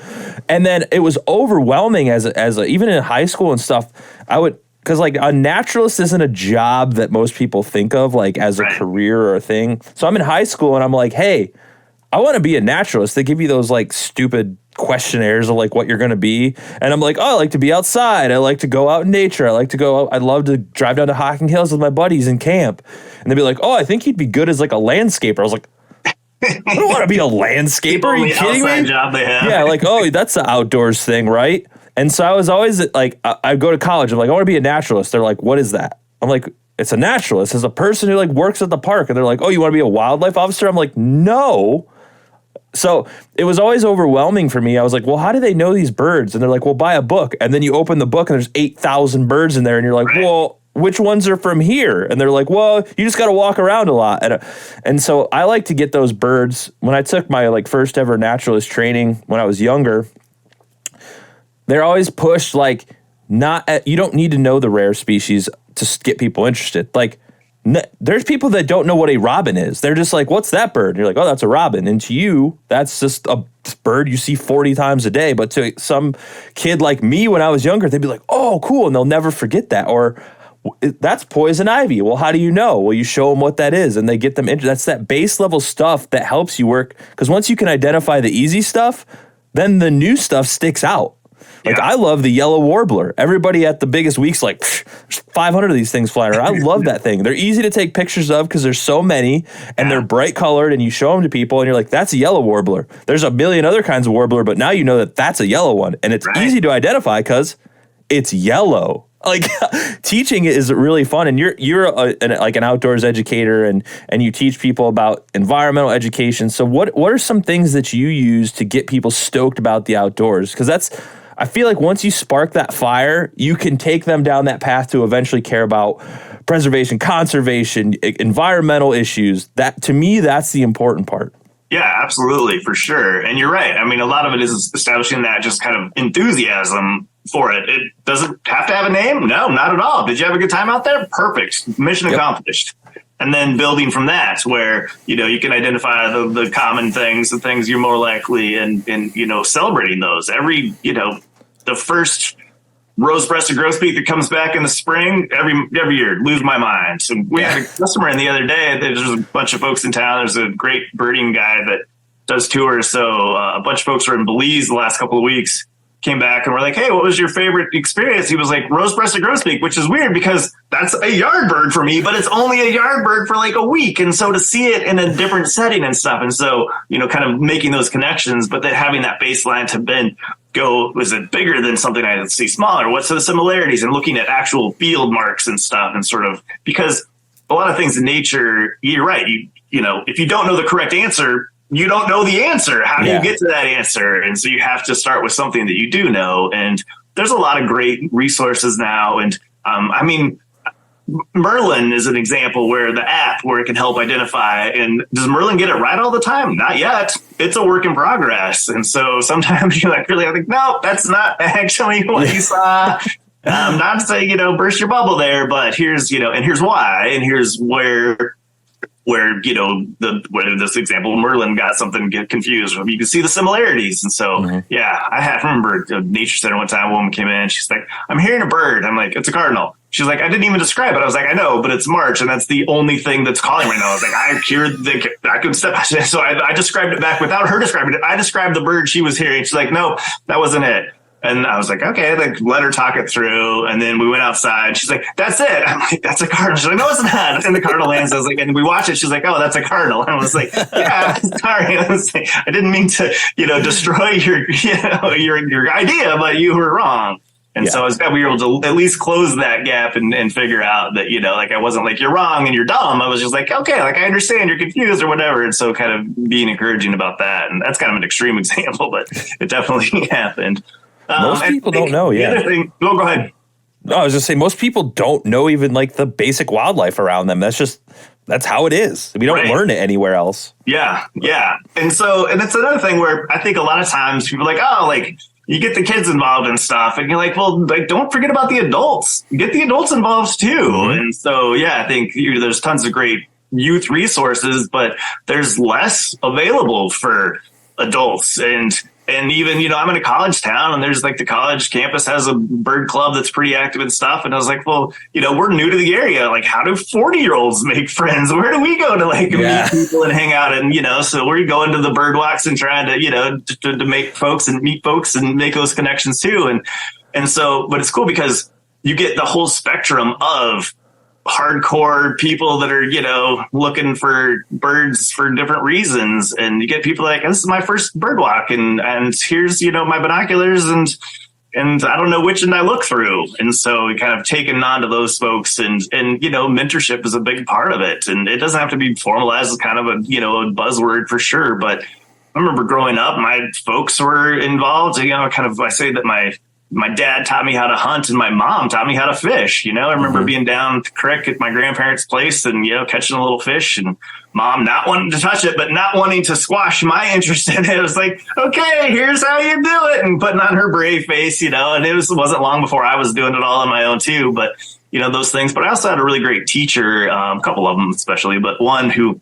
And then it was overwhelming as even in high school and stuff. Because like a naturalist isn't a job that most people think of like as a career or a thing. So I'm in high school and I'm like, hey, I want to be a naturalist. They give you those like stupid questionnaires of like what you're going to be. And I'm like, oh, I like to be outside. I like to go out in nature. I love to drive down to Hocking Hills with my buddies and camp. And they'd be like, oh, I think you'd be good as like a landscaper. I was like, I don't want to be a landscaper. Are you kidding me? Job they have. Yeah, like, oh, that's the outdoors thing, right? And so I was always like, I'd go to college. I'm like, I want to be a naturalist. They're like, what is that? I'm like, it's a naturalist. It's a person who like works at the park. And they're like, oh, you want to be a wildlife officer? I'm like, no. So it was always overwhelming for me. I was like, well, how do they know these birds? And they're like, well, buy a book. And then you open the book and there's 8,000 birds in there. And you're like, well, which ones are from here? And they're like, well, you just got to walk around a lot. And so I like to get those birds. When I took my like first ever naturalist training when I was younger, they're always pushed like you don't need to know the rare species to get people interested. Like there's people that don't know what a robin is. They're just like, what's that bird? And you're like, oh, that's a robin. And to you, that's just a bird you see 40 times a day. But to some kid like me when I was younger, they'd be like, oh, cool. And they'll never forget that. Or that's poison ivy. Well, how do you know? Well, you show them what that is and they get them interested. That's that base level stuff that helps you work. Because once you can identify the easy stuff, then the new stuff sticks out. Like, I love the yellow warbler. Everybody at the biggest week's like, there's 500 of these things flying around. I love that thing. They're easy to take pictures of because there's so many, and they're bright colored, and you show them to people, and you're like, that's a yellow warbler. There's a million other kinds of warbler, but now you know that that's a yellow one, and it's easy to identify because it's yellow. Like, teaching is really fun, and you're like an outdoors educator, and you teach people about environmental education. So what are some things that you use to get people stoked about the outdoors? Because I feel like once you spark that fire, you can take them down that path to eventually care about preservation, conservation, environmental issues. That, to me, that's the important part. Yeah, absolutely, for sure. And you're right. I mean, a lot of it is establishing that just kind of enthusiasm for it. It doesn't have to have a name. No, not at all. Did you have a good time out there? Perfect. Mission accomplished. And then building from that, where, you can identify the common things, the things you're more likely, and celebrating those. Every, the first rose-breasted grosbeak that comes back in the spring, every year, lose my mind. So we had a customer in the other day. There's a bunch of folks in town. There's a great birding guy that does tours. So a bunch of folks were in Belize the last couple of weeks, came back and we're like, hey, what was your favorite experience? He was like, rose-breasted grosbeak, which is weird because that's a yard bird for me, but it's only a yard bird for like a week. And so to see it in a different setting and stuff. And so, kind of making those connections, but then having that baseline to then go, was it bigger than something I see smaller? What's the similarities? And looking at actual field marks and stuff, and sort of, because a lot of things in nature, you're right. If you don't know the correct answer, you don't know the answer. How do you get to that answer? And so you have to start with something that you do know. And there's a lot of great resources now. And Merlin is an example where the app where it can help identify. And does Merlin get it right all the time? Not yet. It's a work in progress. And so sometimes you're like, really, I think, no, that's not actually what you saw. Not to say, burst your bubble there, but here's, and here's why, and here's where this example, Merlin got something get confused. You can see the similarities. And so, I remember the nature center one time, a woman came in, she's like, I'm hearing a bird. I'm like, it's a cardinal. She's like, I didn't even describe it. I was like, I know, but it's March, and that's the only thing that's calling right now. I was like, I could step. So I described it back without her describing it. I described the bird she was hearing. She's like, no, that wasn't it. And I was like, okay, let her talk it through. And then we went outside. She's like, that's it. I'm like, that's a cardinal. She's like, no, it's not. It's in the cardinal lands. I was like, and we watched it. She's like, oh, that's a cardinal. And I was like, yeah, sorry. I was like, I didn't mean to, destroy your idea, but you were wrong. And so I was glad we were able to at least close that gap and figure out that, I wasn't like, you're wrong and you're dumb. I was just like, okay, I understand you're confused or whatever. And so kind of being encouraging about that. And that's kind of an extreme example, but it definitely happened. Most people don't know. The other thing, go ahead. No, I was just saying, most people don't know even like the basic wildlife around them. That's how it is. We don't learn it anywhere else. Yeah. And it's another thing where I think a lot of times people are like, oh, like you get the kids involved and stuff. And you're like, well, like, don't forget about the adults. Get the adults involved too. Mm-hmm. And so, I think there's tons of great youth resources, but there's less available for adults. And even, I'm in a college town, and there's like the college campus has a bird club that's pretty active and stuff. And I was like, well, we're new to the area. Like, how do 40-year-olds make friends? Where do we go to meet people and hang out? And, so we're going to the bird walks and trying to, to make folks and meet folks and make those connections too. And so, but it's cool because you get the whole spectrum of hardcore people that are, looking for birds for different reasons. And you get people like, this is my first bird walk and here's, my binoculars and I don't know which end I look through. And so we kind of taken on to those folks and, mentorship is a big part of it. And it doesn't have to be formalized as kind of a, a buzzword for sure. But I remember growing up, my folks were involved, I say that my dad taught me how to hunt and my mom taught me how to fish. I remember being down the creek at my grandparents' place and, catching a little fish and mom not wanting to touch it, but not wanting to squash my interest in it. It was like, okay, here's how you do it. And putting on her brave face, and it wasn't long before I was doing it all on my own too. But, those things. But I also had a really great teacher, a couple of them especially, but one who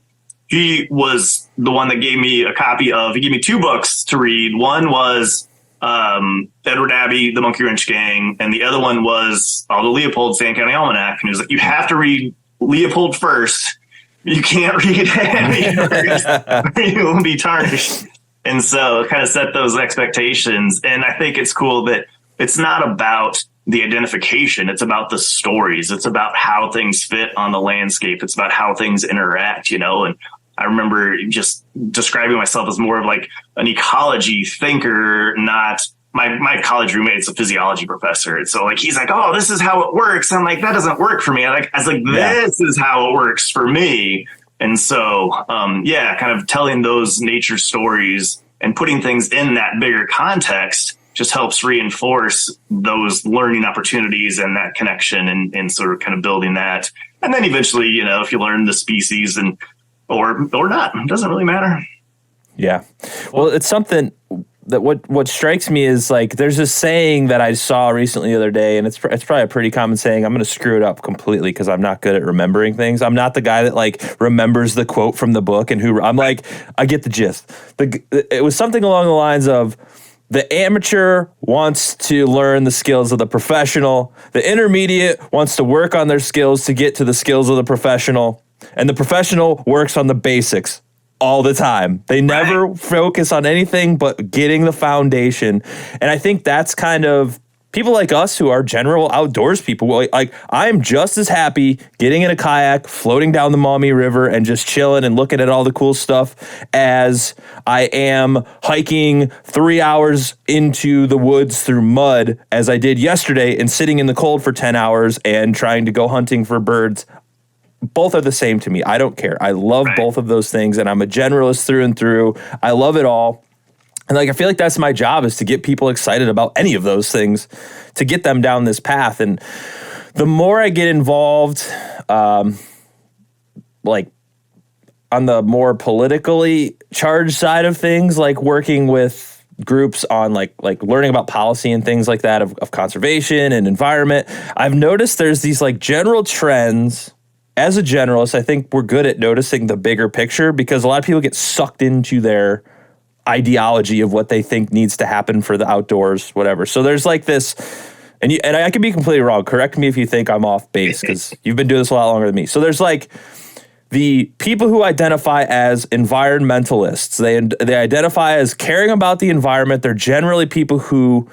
he was the one that gave me he gave me 2 books to read. One was Edward Abbey, The Monkey Wrench Gang, and the other one was Aldo Leopold's Sand County Almanac. And he was like, you have to read Leopold first. You can't read Abbey first, or you will be tarnished. And so kind of set those expectations. And I think it's cool that it's not about the identification. It's about the stories. It's about how things fit on the landscape. It's about how things interact, and I remember just describing myself as more of like an ecology thinker, not my college roommate's a physiology professor. And so like, he's like, oh, this is how it works. I'm like, that doesn't work for me. I was like, this is how it works for me. And so, kind of telling those nature stories and putting things in that bigger context just helps reinforce those learning opportunities and that connection and sort of kind of building that. And then eventually, if you learn the species or not, it doesn't really matter. Yeah. Well, it's something what strikes me is like there's this saying that I saw recently the other day, and it's probably a pretty common saying. I'm going to screw it up completely because I'm not good at remembering things. I'm not the guy that like remembers the quote from the book, and I'm like, I get the gist. It was something along the lines of, the amateur wants to learn the skills of the professional. The intermediate wants to work on their skills to get to the skills of the professional. And the professional works on the basics all the time. They never focus on anything but getting the foundation. And I think that's kind of people like us who are general outdoors people. Like I'm just as happy getting in a kayak, floating down the Maumee River and just chilling and looking at all the cool stuff as I am hiking 3 hours into the woods through mud as I did yesterday and sitting in the cold for 10 hours and trying to go hunting for birds. Both are the same to me. I don't care. I love both of those things, and I'm a generalist through and through. I love it all. And like I feel like that's my job, is to get people excited about any of those things, to get them down this path. And the more I get involved, like on the more politically charged side of things, like working with groups on like learning about policy and things like that of conservation and environment, I've noticed there's these like general trends. As a generalist, I think we're good at noticing the bigger picture, because a lot of people get sucked into their ideology of what they think needs to happen for the outdoors, whatever. So there's like this, and I could be completely wrong. Correct me if you think I'm off base, because you've been doing this a lot longer than me. So there's like the people who identify as environmentalists. They identify as caring about the environment. They're generally people who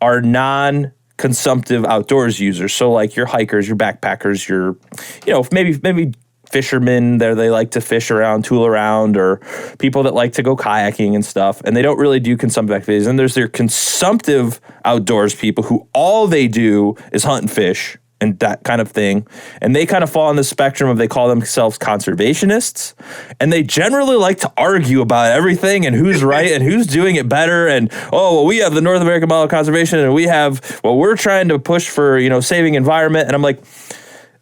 are non-consumptive outdoors users. So like your hikers, your backpackers, your, maybe fishermen there, they like to fish around, tool around, or people that like to go kayaking and stuff, and they don't really do consumptive activities. And there's their consumptive outdoors people who all they do is hunt and fish and that kind of thing. And they kind of fall on the spectrum of, they call themselves conservationists, and they generally like to argue about everything and who's right and who's doing it better. And, oh, well, we have the North American model of conservation, and we have, well, we're trying to push for, saving environment. And I'm like,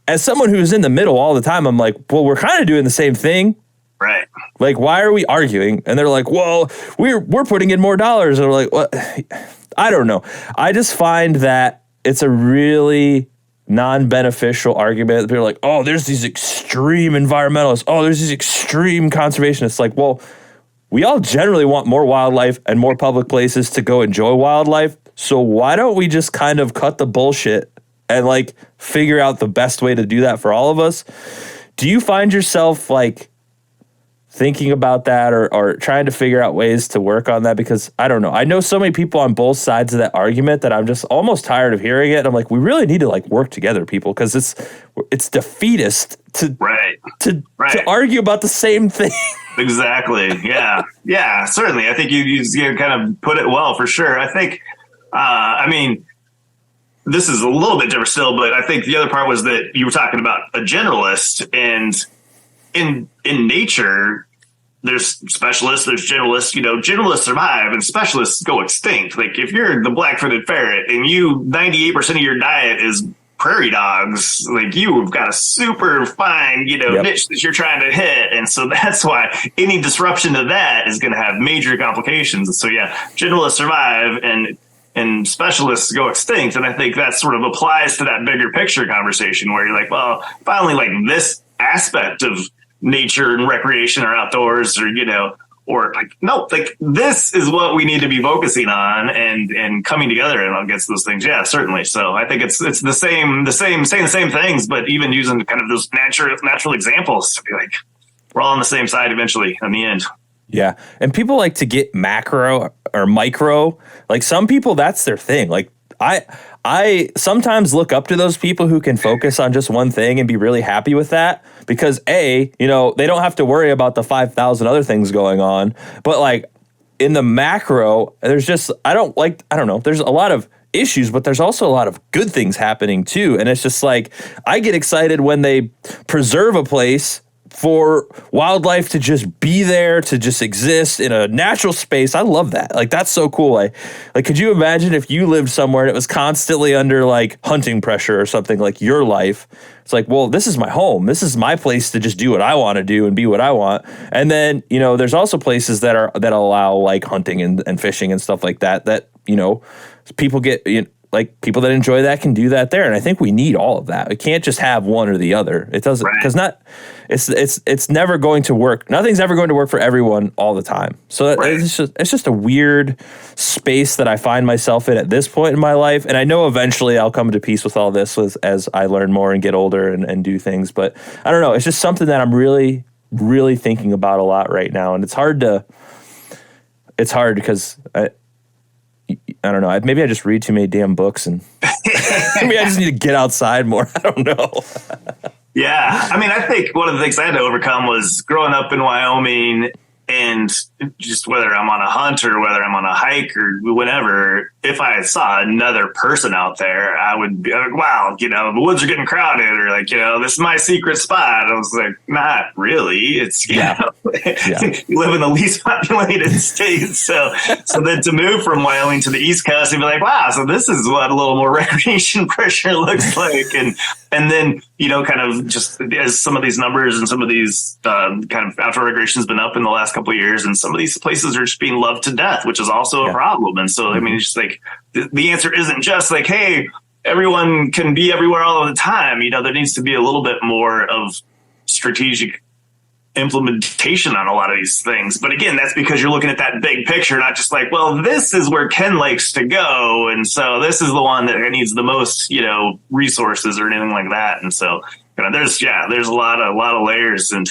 as someone who's in the middle all the time, I'm like, well, we're kind of doing the same thing. Right. Like, why are we arguing? And they're like, well, we're putting in more dollars. And we're like, what? I don't know. I just find that it's a really non-beneficial argument. People are like, oh, there's these extreme environmentalists. Oh, there's these extreme conservationists. Like, well, we all generally want more wildlife and more public places to go enjoy wildlife. So why don't we just kind of cut the bullshit and like figure out the best way to do that for all of us? Do you find yourself like thinking about that or trying to figure out ways to work on that? Because I don't know. I know so many people on both sides of that argument that I'm just almost tired of hearing it. I'm like, we really need to like work together, people, because it's defeatist to argue about the same thing. Exactly. Yeah. Yeah, certainly. I think you kind of put it well, for sure. I think, this is a little bit different still, but I think the other part was that you were talking about a generalist, and in nature, there's specialists, there's generalists. Generalists survive and specialists go extinct. Like if you're the black-footed ferret and 98% of your diet is prairie dogs, like you've got a super fine, niche that you're trying to hit. And so that's why any disruption to that is going to have major complications. And so, yeah, generalists survive and specialists go extinct. And I think that sort of applies to that bigger picture conversation where you're like, well, if I only like this aspect of nature and recreation or outdoors, or like, no, like this is what we need to be focusing on and coming together and against those things. Yeah, certainly. So I think it's the same, saying the same things, but even using kind of those natural examples to be like, we're all on the same side eventually in the end. Yeah. And people like to get macro or micro. Like some people, that's their thing. Like I sometimes look up to those people who can focus on just one thing and be really happy with that, because they don't have to worry about the 5,000 other things going on. But like in the macro, there's just, I don't know. There's a lot of issues, but there's also a lot of good things happening too. And it's just like, I get excited when they preserve a place for wildlife to just be there, to just exist in a natural space. I love that. Like, that's so cool. Like, could you imagine if you lived somewhere and it was constantly under like hunting pressure or something, like your life? It's like, well, this is my home. This is my place to just do what I want to do and be what I want. And then, you know, there's also places that allow like hunting and fishing and stuff like that, you know, people get, you know, like people that enjoy that can do that there. And I think we need all of that. We can't just have one or the other. It doesn't, because it's never going to work. Nothing's ever going to work for everyone all the time. So it's just a weird space that I find myself in at this point in my life. And I know eventually I'll come to peace with all this as I learn more and get older and do things. But I don't know. It's just something that I'm really, really thinking about a lot right now. And it's hard because I don't know. Maybe I just read too many damn books, and maybe I just need to get outside more. I don't know. Yeah. I mean, I think one of the things I had to overcome was growing up in Wyoming, and just whether I'm on a hunt or whether I'm on a hike or whatever, if I saw another person out there, I would be like, wow, you know, the woods are getting crowded, or like, you know, this is my secret spot. I was like, not really. It's, you know, you live in the least populated state. So then to move from Wyoming to the East Coast and be like, wow, so this is what a little more recreation pressure looks like. And then, you know, kind of just as some of these numbers and some of these kind of outdoor recreation has been up in the last couple of years, and some of these places are just being loved to death, which is also a problem. And so, I mean, it's just like the answer isn't just like, hey, everyone can be everywhere all of the time. You know, there needs to be a little bit more of strategic implementation on a lot of these things. But again, that's because you're looking at that big picture, not just like, well, this is where Ken likes to go, and so this is the one that needs the most, you know, resources or anything like that. And so, you know, there's a lot of layers, and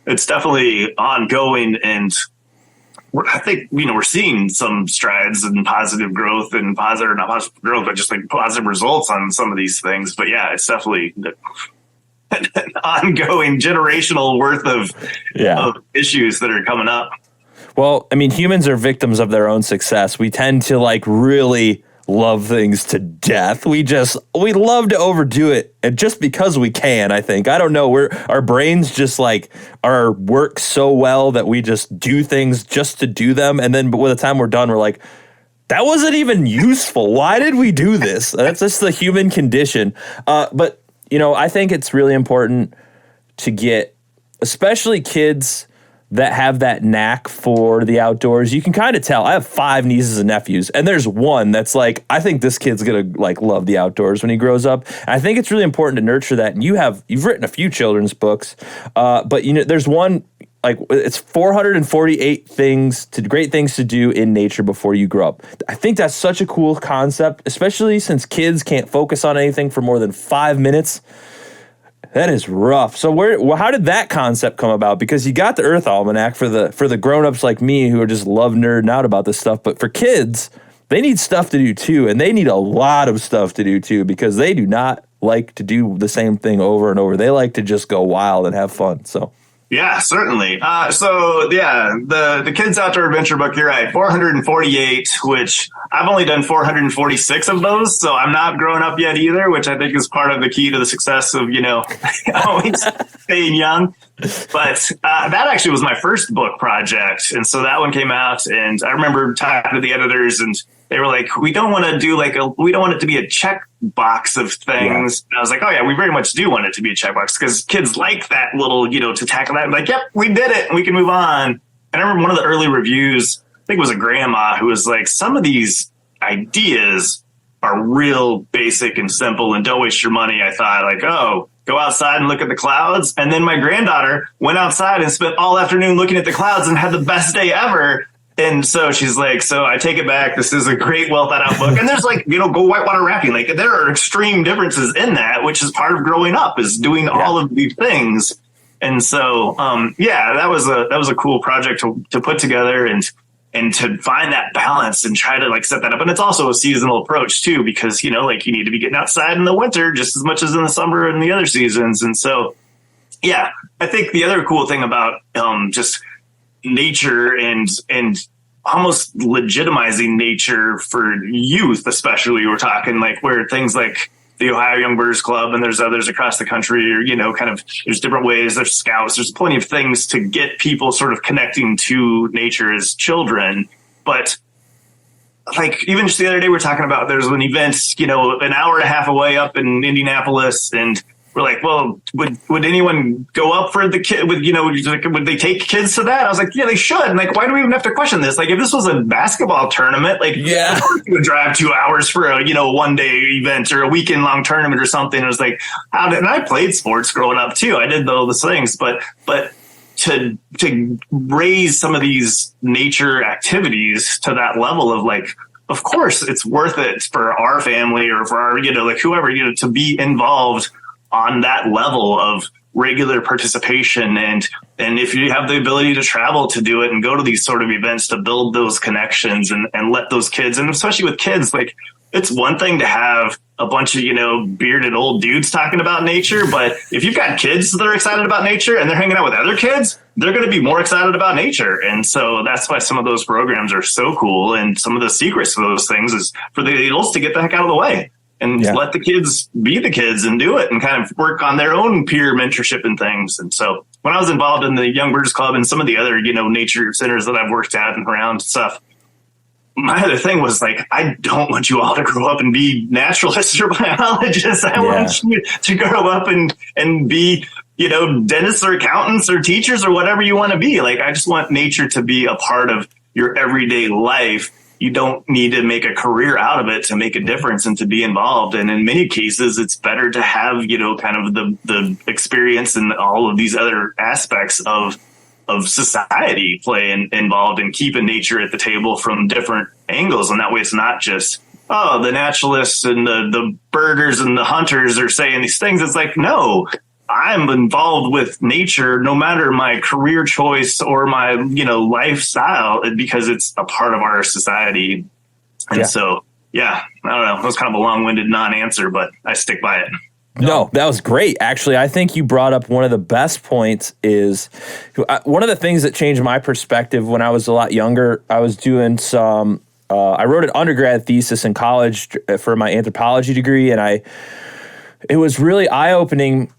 it's definitely ongoing. And I think, you know, we're seeing some strides and positive growth and not positive growth, but just like positive results on some of these things. But yeah, it's definitely an ongoing generational worth of issues that are coming up. Well, I mean, humans are victims of their own success. We tend to like really love things to death. We love to overdo it, and just because we can, I think. I don't know, our brains just like work so well that we just do things just to do them, and then by the time we're done, we're like, that wasn't even useful. Why did we do this? That's just the human condition. But you know, I think it's really important to get, especially kids that have that knack for the outdoors. You can kind of tell. I have 5 nieces and nephews, and there's one that's like, I think this kid's gonna like love the outdoors when he grows up. And I think it's really important to nurture that. And you've written a few children's books, but you know, there's one, like, it's 448 great things to do in nature before you grow up. I think that's such a cool concept, especially since kids can't focus on anything for more than 5 minutes. That is rough. So how did that concept come about? Because you got the Earth Almanac for the grown-ups like me who are just love nerding out about this stuff. But for kids, they need stuff to do too. And they need a lot of stuff to do too, because they do not like to do the same thing over and over. They like to just go wild and have fun. So. Yeah, certainly. The Kids Outdoor Adventure book, you're right, 448, which I've only done 446 of those, so I'm not grown up yet either, which I think is part of the key to the success of, you know, always staying young. But that actually was my first book project, and so that one came out, and I remember talking to the editors, and they were like, we don't want it to be a check box of things. And I was like, oh yeah, we very much do want it to be a checkbox, because kids like that little, you know, to tackle that. Like, yep, we did it, and we can move on. And I remember one of the early reviews, I think it was a grandma, who was like, some of these ideas are real basic and simple, and don't waste your money. I thought, like, oh, go outside and look at the clouds. And then my granddaughter went outside and spent all afternoon looking at the clouds and had the best day ever. And so she's like, so I take it back. This is a great, well thought out book. And there's like, you know, go whitewater rafting. Like, there are extreme differences in that, which is part of growing up, is doing all of these things. And so, that was a cool project to put together and to find that balance and try to like set that up. And it's also a seasonal approach too, because, you know, like you need to be getting outside in the winter just as much as in the summer and the other seasons. And so, yeah, I think the other cool thing about just nature and almost legitimizing nature for youth, especially, we're talking like where things like the Ohio Young Birders Club, and there's others across the country, or, there's different ways. There's scouts. There's plenty of things to get people sort of connecting to nature as children. But like, even just the other day, we were talking about, there's an event, an hour and a half away up in Indianapolis, and we're like, well, would anyone go up for the kid? Would they take kids to that? I was like, yeah, they should. And like, why do we even have to question this? Like, if this was a basketball tournament, like, yeah, of course you would drive 2 hours for a, one day event or a weekend long tournament or something. It was like, and I played sports growing up too. I did all those things, but to raise some of these nature activities to that level of like, of course it's worth it for our family or for our, whoever, to be involved on that level of regular participation. And if you have the ability to travel to do it and go to these sort of events to build those connections and let those kids, and especially with kids, like, it's one thing to have a bunch of, bearded old dudes talking about nature. But if you've got kids that are excited about nature and they're hanging out with other kids, they're going to be more excited about nature. And so that's why some of those programs are so cool. And some of the secrets of those things is for the adults to get the heck out of the way and let the kids be the kids and do it and kind of work on their own peer mentorship and things. And so when I was involved in the Young Birders Club and some of the other, nature centers that I've worked at and around stuff, my other thing was like, I don't want you all to grow up and be naturalists or biologists. I want you to grow up and be, dentists or accountants or teachers or whatever you want to be. Like, I just want nature to be a part of your everyday life. You don't need to make a career out of it to make a difference and to be involved. And in many cases, it's better to have, kind of the experience and all of these other aspects of society play involved in keeping nature at the table from different angles. And that way it's not just, the naturalists and the birders and the hunters are saying these things. It's like, no, I'm involved with nature no matter my career choice or my, lifestyle, because it's a part of our society. And so, I don't know. It was kind of a long-winded non-answer, but I stick by it. No, that was great. Actually, I think you brought up one of the best points is one of the things that changed my perspective when I was a lot younger. I was doing I wrote an undergrad thesis in college for my anthropology degree. And it was really eye-opening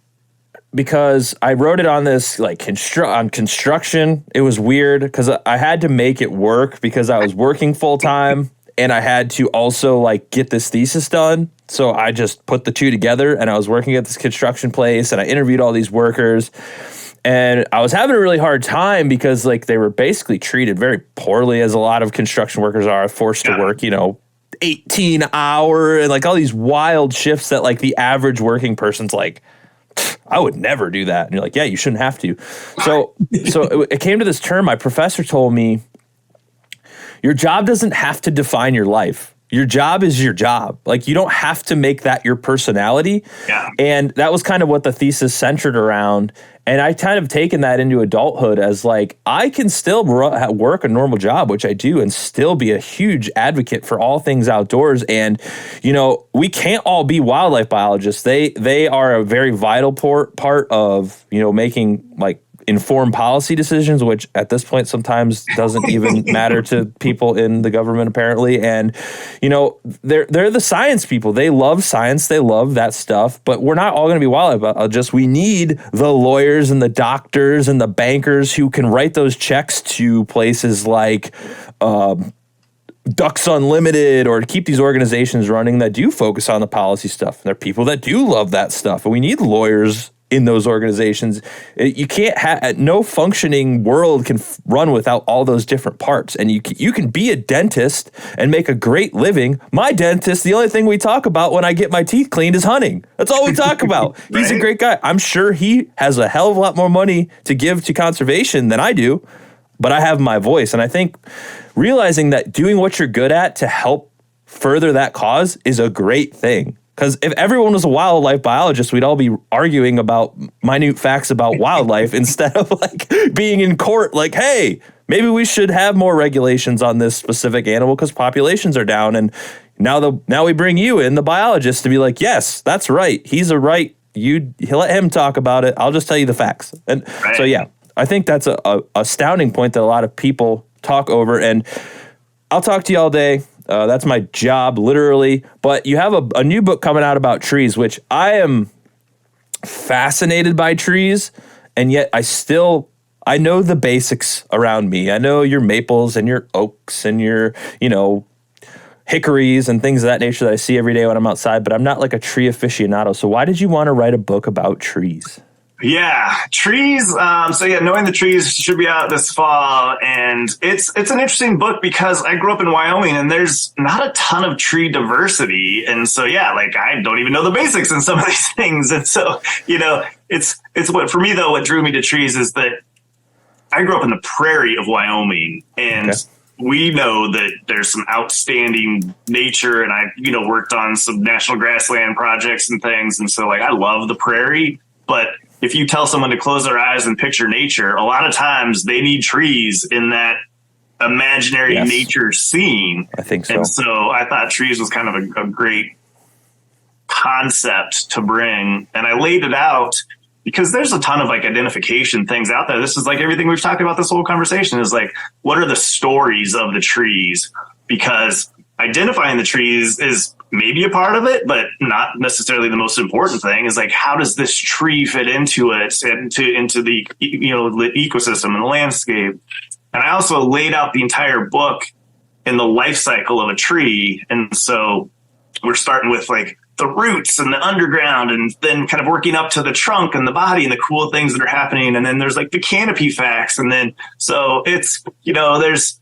because I wrote it on this on construction. It was weird because I had to make it work because I was working full time and I had to also get this thesis done. So I just put the two together and I was working at this construction place and I interviewed all these workers and I was having a really hard time because they were basically treated very poorly, as a lot of construction workers are, forced to work, 18-hour and all these wild shifts that the average working person's like, I would never do that. And you're like, yeah, you shouldn't have to. So it came to this term. My professor told me, your job doesn't have to define your life. Your job is your job. You don't have to make that your personality. Yeah. And that was kind of what the thesis centered around. And I kind of taken that into adulthood as I can still work a normal job, which I do, and still be a huge advocate for all things outdoors. And, we can't all be wildlife biologists. They are a very vital part of, making informed policy decisions, which at this point sometimes doesn't even matter to people in the government, apparently. And, they're the science people. They love science. They love that stuff. But we're not all going to be wildlife biologists. We need the lawyers and the doctors and the bankers who can write those checks to places like Ducks Unlimited, or to keep these organizations running that do focus on the policy stuff. And there are people that do love that stuff. And we need lawyers in those organizations. You can't no functioning world can run without all those different parts. And you can be a dentist and make a great living. My dentist, the only thing we talk about when I get my teeth cleaned is hunting. That's all we talk about. Right? He's a great guy. I'm sure he has a hell of a lot more money to give to conservation than I do, but I have my voice. And I think realizing that doing what you're good at to help further that cause is a great thing. Because if everyone was a wildlife biologist, we'd all be arguing about minute facts about wildlife instead of being in court hey, maybe we should have more regulations on this specific animal because populations are down. And now we bring you in, the biologist, to be yes, that's right. He's a right. You let him talk about it. I'll just tell you the facts. And so, yeah, I think that's a astounding point that a lot of people talk over. And I'll talk to you all day. That's my job, literally. But you have a new book coming out about trees, which I am fascinated by trees, and yet I know the basics around me. I know your maples and your oaks and your, hickories and things of that nature that I see every day when I'm outside, but I'm not like a tree aficionado. So why did you want to write a book about trees? Yeah, trees. Knowing the trees should be out this fall, and it's an interesting book because I grew up in Wyoming, and there's not a ton of tree diversity, and so I don't even know the basics in some of these things, and so it's what for me though. What drew me to trees is that I grew up in the prairie of Wyoming, and we know that there's some outstanding nature, and I worked on some national grassland projects and things, and so I love the prairie, but if you tell someone to close their eyes and picture nature, a lot of times they need trees in that imaginary nature scene. I think so. And so I thought trees was kind of a great concept to bring. And I laid it out because there's a ton of identification things out there. This is everything we've talked about this whole conversation is what are the stories of the trees? Because identifying the trees is maybe a part of it, but not necessarily the most important thing. Is how does this tree fit into it, into the the ecosystem and the landscape? And I also laid out the entire book in the life cycle of a tree, and so we're starting with the roots and the underground, and then kind of working up to the trunk and the body and the cool things that are happening, and then there's the canopy facts, and then so it's there's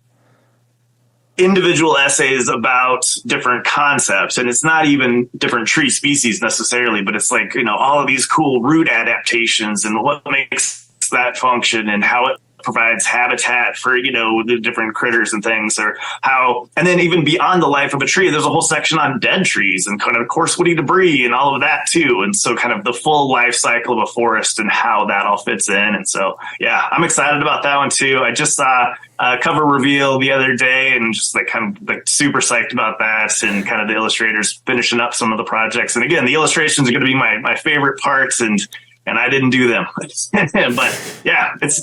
individual essays about different concepts, and it's not even different tree species necessarily, but it's all of these cool root adaptations and what makes that function and how it provides habitat for the different critters and things, or how, and then even beyond the life of a tree, there's a whole section on dead trees and kind of coarse woody debris and all of that too, and so kind of the full life cycle of a forest and how that all fits in. And so I'm excited about that one too. I just saw a cover reveal the other day and just kind of super psyched about that, and kind of the illustrators finishing up some of the projects. And again, the illustrations are going to be my favorite parts, and I didn't do them. But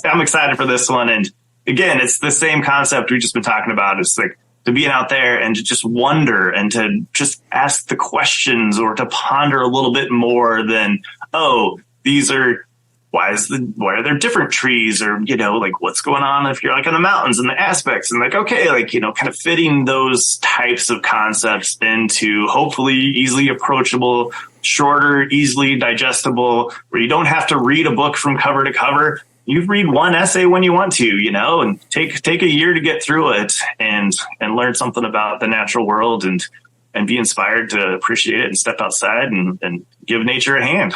I'm excited for this one. And again, it's the same concept we've just been talking about. It's to be out there and to just wonder and to just ask the questions, or to ponder a little bit more than, why are there different trees, or, what's going on if you're in the mountains and the aspects, and kind of fitting those types of concepts into hopefully easily approachable, shorter, easily digestible, where you don't have to read a book from cover to cover. You read one essay when you want to, and take a year to get through it and learn something about the natural world and be inspired to appreciate it and step outside and give nature a hand.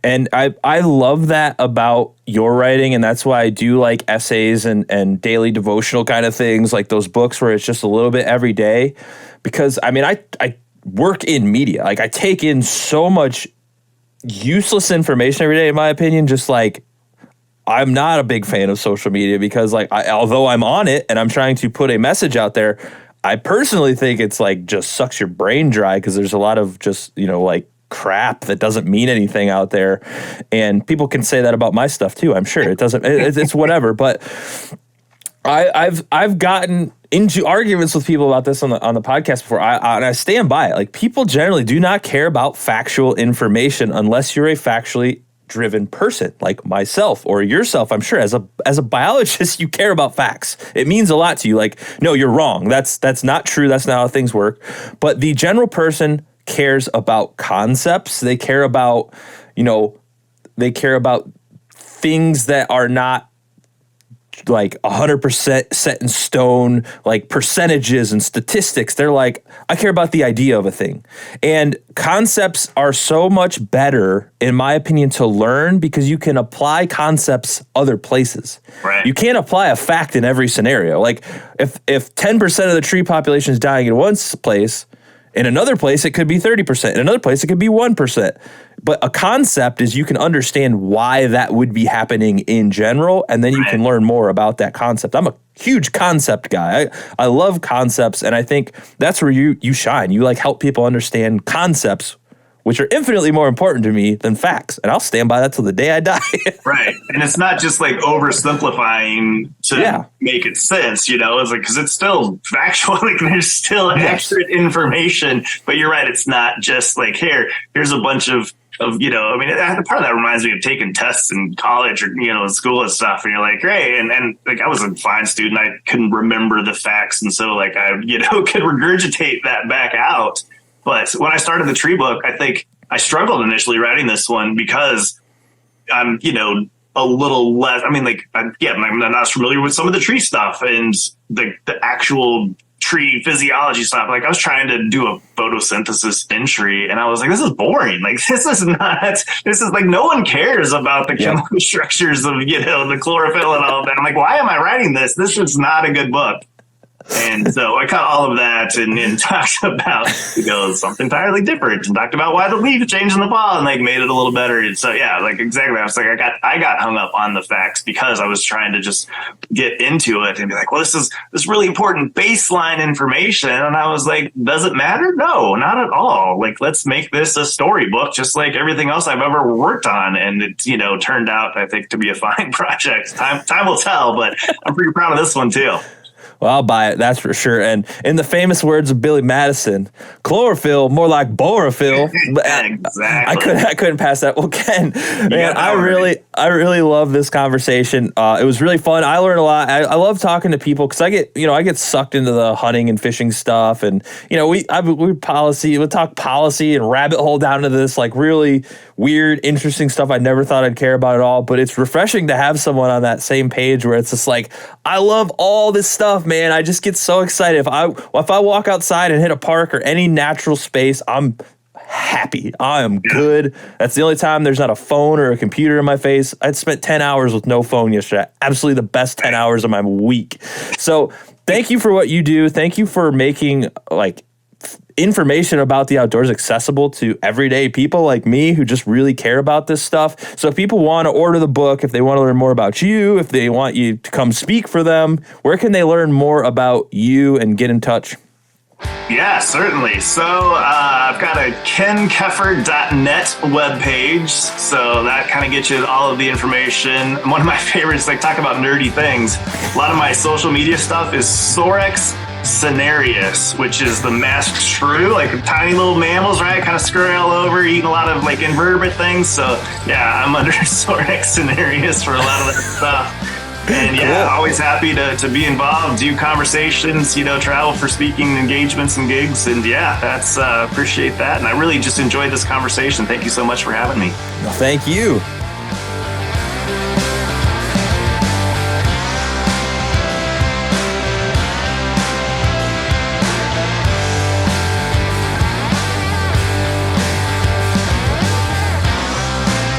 And I love that about your writing, and that's why I do like essays and daily devotional kind of things, like those books where it's just a little bit every day. Because, I work in media. I take in so much useless information every day, in my opinion. Just I'm not a big fan of social media because, although I'm on it and I'm trying to put a message out there, I personally think it's just sucks your brain dry because there's a lot of just, crap that doesn't mean anything out there. And people can say that about my stuff too. I'm sure it doesn't, it's whatever. But I've gotten into arguments with people about this on the podcast before. And I stand by it. People generally do not care about factual information unless you're a factually driven person like myself or yourself. I'm sure as a biologist, you care about facts. It means a lot to you. No, you're wrong. That's not true. That's not how things work. But the general person cares about concepts. They care about, things that are not 100% set in stone, percentages and statistics. They're I care about the idea of a thing. And concepts are so much better, in my opinion, to learn because you can apply concepts other places. Right. You can't apply a fact in every scenario. If 10% of the tree population is dying in one place, in another place, it could be 30%. In another place, it could be 1%. But a concept is you can understand why that would be happening in general, and then you can learn more about that concept. I'm a huge concept guy. I love concepts, and I think that's where you shine. You help people understand concepts which are infinitely more important to me than facts. And I'll stand by that till the day I die. Right. And it's not just like oversimplifying to make it sense, it's like, because it's still factual, like there's still accurate information, but you're right. It's not just like, here's a bunch of part of that reminds me of taking tests in college or, in school and stuff. And you're like, great. And like, I was a fine student. I couldn't remember the facts. And so like, I, could regurgitate that back out. But when I started the tree book, I think I struggled initially writing this one because I'm, a little less, I'm not as familiar with some of the tree stuff and the actual tree physiology stuff. Like I was trying to do a photosynthesis in tree and I was like, this is boring. Like this is like, no one cares about the chemical structures of, the chlorophyll and all that. I'm like, why am I writing this? This is not a good book. And so I cut all of that and talked about, something entirely different and talked about why the leaf changed in the fall and like made it a little better. And so, exactly. I was like, I got hung up on the facts because I was trying to just get into it and be like, well, this is really important baseline information. And I was like, does it matter? No, not at all. Like, let's make this a storybook, just like everything else I've ever worked on. And it, turned out, I think, to be a fine project. Time will tell, but I'm pretty proud of this one too. Well, I'll buy it, that's for sure. And in the famous words of Billy Madison, chlorophyll, more like borophyll. Exactly. I couldn't pass that. Well, Ken, man, I really love this conversation. It was really fun. I learned a lot. I love talking to people because I get sucked into the hunting and fishing stuff, and we talk policy and rabbit hole down to this like really weird, interesting stuff I never thought I'd care about at all. But it's refreshing to have someone on that same page where it's just like, I love all this stuff, man. I just get so excited. If I walk outside and hit a park or any natural space, I'm happy. I am good. That's the only time there's not a phone or a computer in my face. I'd spent 10 hours with no phone yesterday. Absolutely the best 10 hours of my week. So thank you for what you do. Thank you for making like information about the outdoors accessible to everyday people like me who just really care about this stuff. So if people want to order the book, if they want to learn more about you, if they want you to come speak for them, where can they learn more about you and get in touch? Yeah, certainly. So I've got a kenkeffer.net webpage. So that kind of gets you all of the information. One of my favorites, like talk about nerdy things. A lot of my social media stuff is Sorex cinereus, which is the masked shrew, like tiny little mammals, right? Kind of scurry all over, eating a lot of like invertebrate things. So yeah, I'm under Sorex cinereus for a lot of that stuff. And yeah, always happy to be involved, do conversations, travel for speaking engagements and gigs. And yeah, that's appreciate that. And I really just enjoyed this conversation. Thank you so much for having me. Well, thank you.